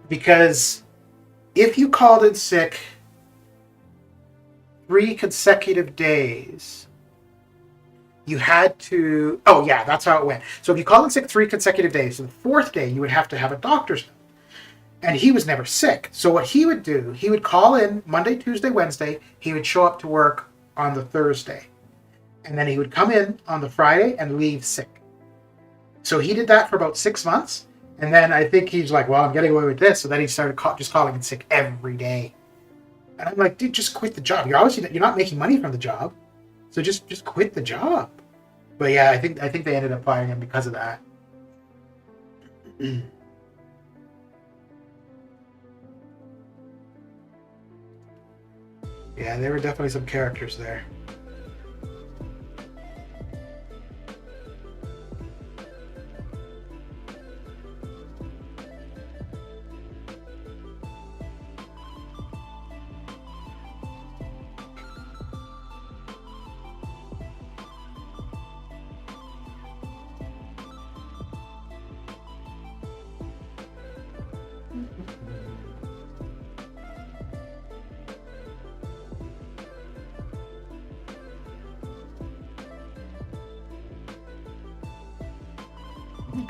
because if you called in sick 3 consecutive days, you had to, oh yeah, that's how it went. So if you called in sick 3 consecutive days, so the 4th day you would have to have a doctor's note. And he was never sick. So what he would do, he would call in Monday, Tuesday, Wednesday. He would show up to work on the Thursday. And then he would come in on the Friday and leave sick. So he did that for about 6 months. And then I think he's like, well, I'm getting away with this. So then he started just calling in sick every day. And I'm like, dude, just quit the job. You're not making money from the job. So just quit the job. But yeah, I think they ended up firing him because of that. Yeah, there were definitely some characters there.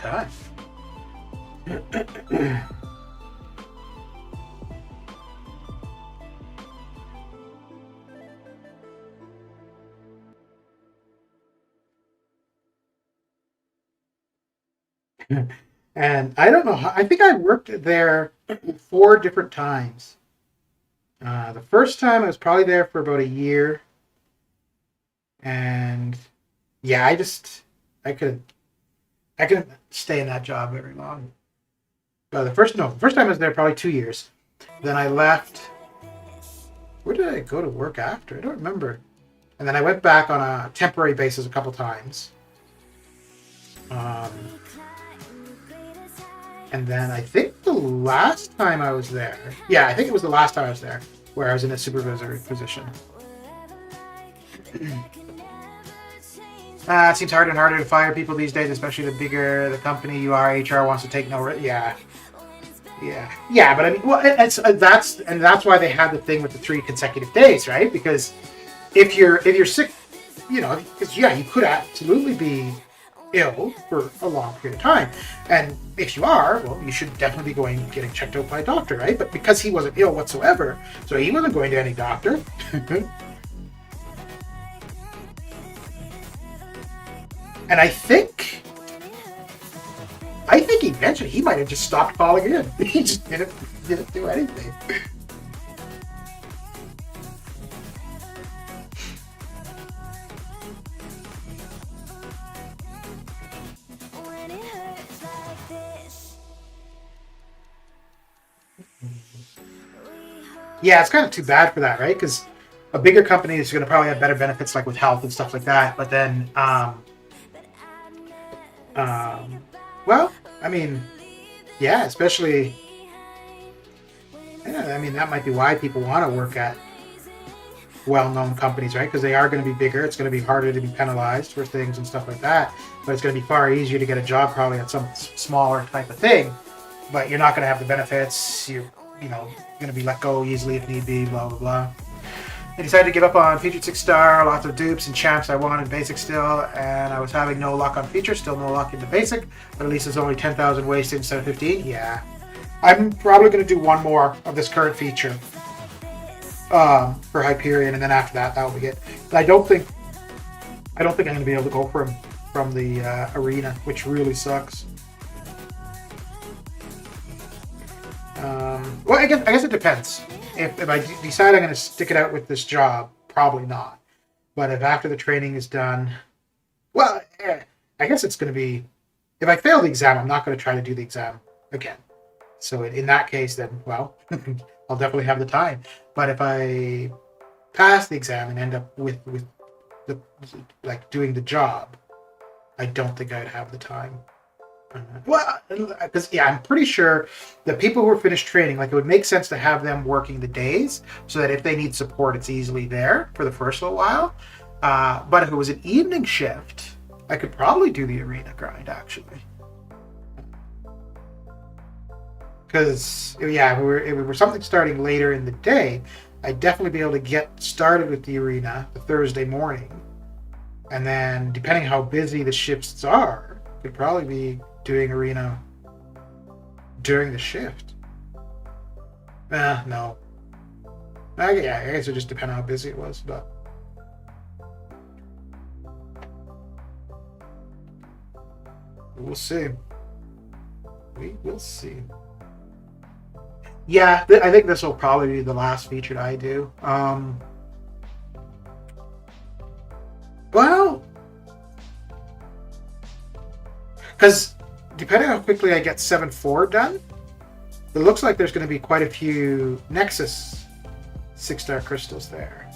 Okay. And I don't know how, I think I worked there 4 different times. The first time I was probably there for about a year. And yeah, I couldn't stay in that job very long. But the first time I was there probably 2 years. Then I left. Where did I go to work after? I don't remember. And then I went back on a temporary basis a couple times. And then I think the last time I was there, yeah, I think it was the last time I was there, where I was in a supervisory position. It seems harder and harder to fire people these days, especially the bigger the company you are. HR wants to take no risk. Yeah. But I mean, well, that's why they had the thing with the 3 consecutive days, right? Because if you're sick, because yeah, you could absolutely be ill for a long period of time, and if you are, well, you should definitely be getting checked out by a doctor, right? But because he wasn't ill whatsoever, so he wasn't going to any doctor. And I think eventually he might have just stopped calling in. He just didn't do anything. Yeah, it's kind of too bad for that, right? Because a bigger company is going to probably have better benefits, like with health and stuff like that. But then, well, I mean, yeah, especially, yeah, I mean, that might be why people want to work at well-known companies, right? Because they are going to be bigger. It's going to be harder to be penalized for things and stuff like that. But it's going to be far easier to get a job probably at some smaller type of thing. But you're not going to have the benefits. You're going to be let go easily if need be, blah, blah, blah. I decided to give up on featured 6-star, lots of dupes and champs I won in basic still, and I was having no luck on feature, still no luck in the basic, but at least it's only 10,000 wasted instead of 15. Yeah. I'm probably going to do one more of this current feature for Hyperion, and then after that, that'll be it. But I don't think I'm going to be able to go for him from the arena, which really sucks. Well, I guess it depends. If I decide I'm going to stick it out with this job, probably not. But if after the training is done, well, I guess it's going to be, if I fail the exam, I'm not going to try to do the exam again. So in that case, then, well, I'll definitely have the time. But if I pass the exam and end up with the doing the job, I don't think I'd have the time. Well, because I'm pretty sure the people who are finished training, it would make sense to have them working the days so that if they need support, it's easily there for the first little while. But if it was an evening shift, I could probably do the arena grind actually. Because if it were something starting later in the day, I'd definitely be able to get started with the arena the Thursday morning, and then depending how busy the shifts are, could probably be doing arena during the shift. No. I guess it just depends on how busy it was, but we'll see. We will see. Yeah, I think this will probably be the last feature that I do. Well, because depending on how quickly I get 7-4 done, it looks like there's going to be quite a few Nexus 6-star crystals there.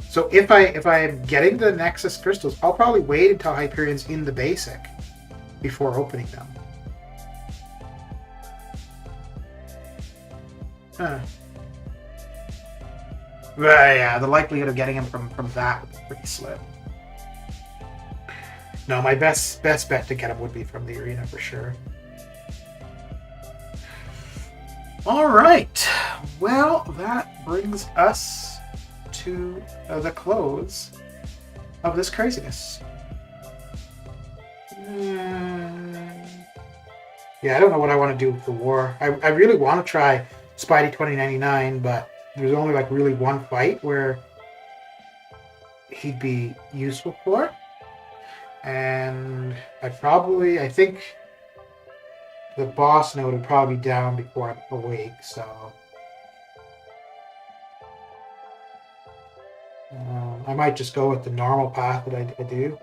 So if I'm getting the Nexus crystals, I'll probably wait until Hyperion's in the basic before opening them. Huh. But yeah, the likelihood of getting him from that would be pretty slim. No, my best bet to get him would be from the arena for sure. All right. Well, that brings us to the close of this craziness. Yeah, I don't know what I want to do for war. I really want to try Spidey 2099, but there's only really one fight where he'd be useful for. And I think the boss node would probably be down before I'm awake, so I might just go with the normal path that I do.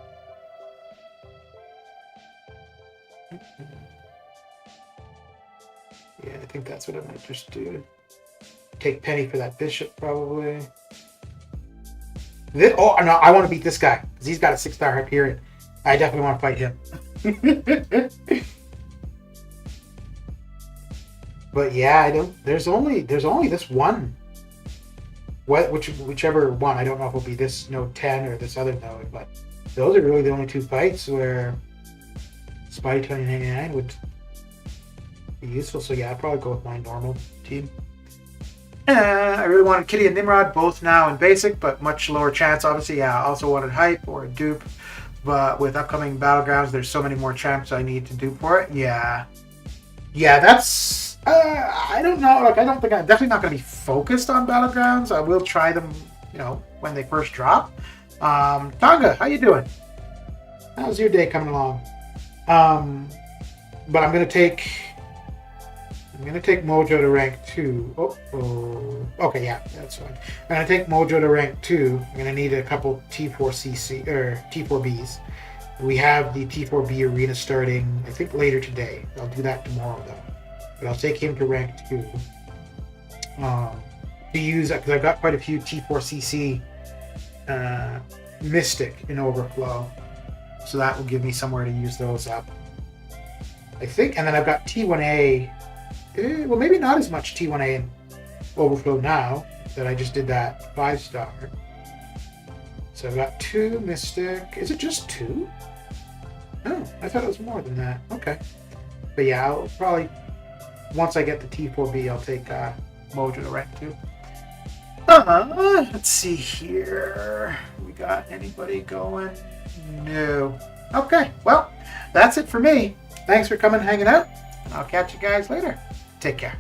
Yeah, I think that's what I might just do. Take Penny for that bishop, probably. Oh, no, I want to beat this guy, because he's got a 6-star Hyperion. I definitely want to fight him. But yeah, there's only this one. Whichever one, I don't know if it'll be this node 10 or this other node, but those are really the only two fights where Spidey 2099 would be useful. So yeah, I'd probably go with my normal team. I really wanted Kitty and Nimrod, both now in basic, but much lower chance, obviously. Yeah, I also wanted Hype or a dupe, but with upcoming Battlegrounds, there's so many more champs I need to dupe for it. Yeah, that's... I don't know. I don't think I'm definitely not going to be focused on Battlegrounds. I will try them, when they first drop. Tonga, how you doing? How's your day coming along? But I'm going to take Mojo to rank 2. Okay, yeah, that's fine. I'm going to take Mojo to rank 2. I'm going to need a couple T4CC or T4Bs. We have the T4B arena starting, I think, later today. I'll do that tomorrow, though. But I'll take him to rank 2. To use, because I've got quite a few T4CC Mystic in Overflow. So that will give me somewhere to use those up, I think. And then I've got T1A. Well, maybe not as much T1A in Overflow now that I just did that 5-star. So I've got 2 Mystic. Is it just 2? Oh, I thought it was more than that. Okay. But yeah, I'll probably, once I get the T4B, I'll take Mojo to rank 2. Let's see here. We got anybody going? No. Okay, well, that's it for me. Thanks for coming and hanging out. I'll catch you guys later. Take care.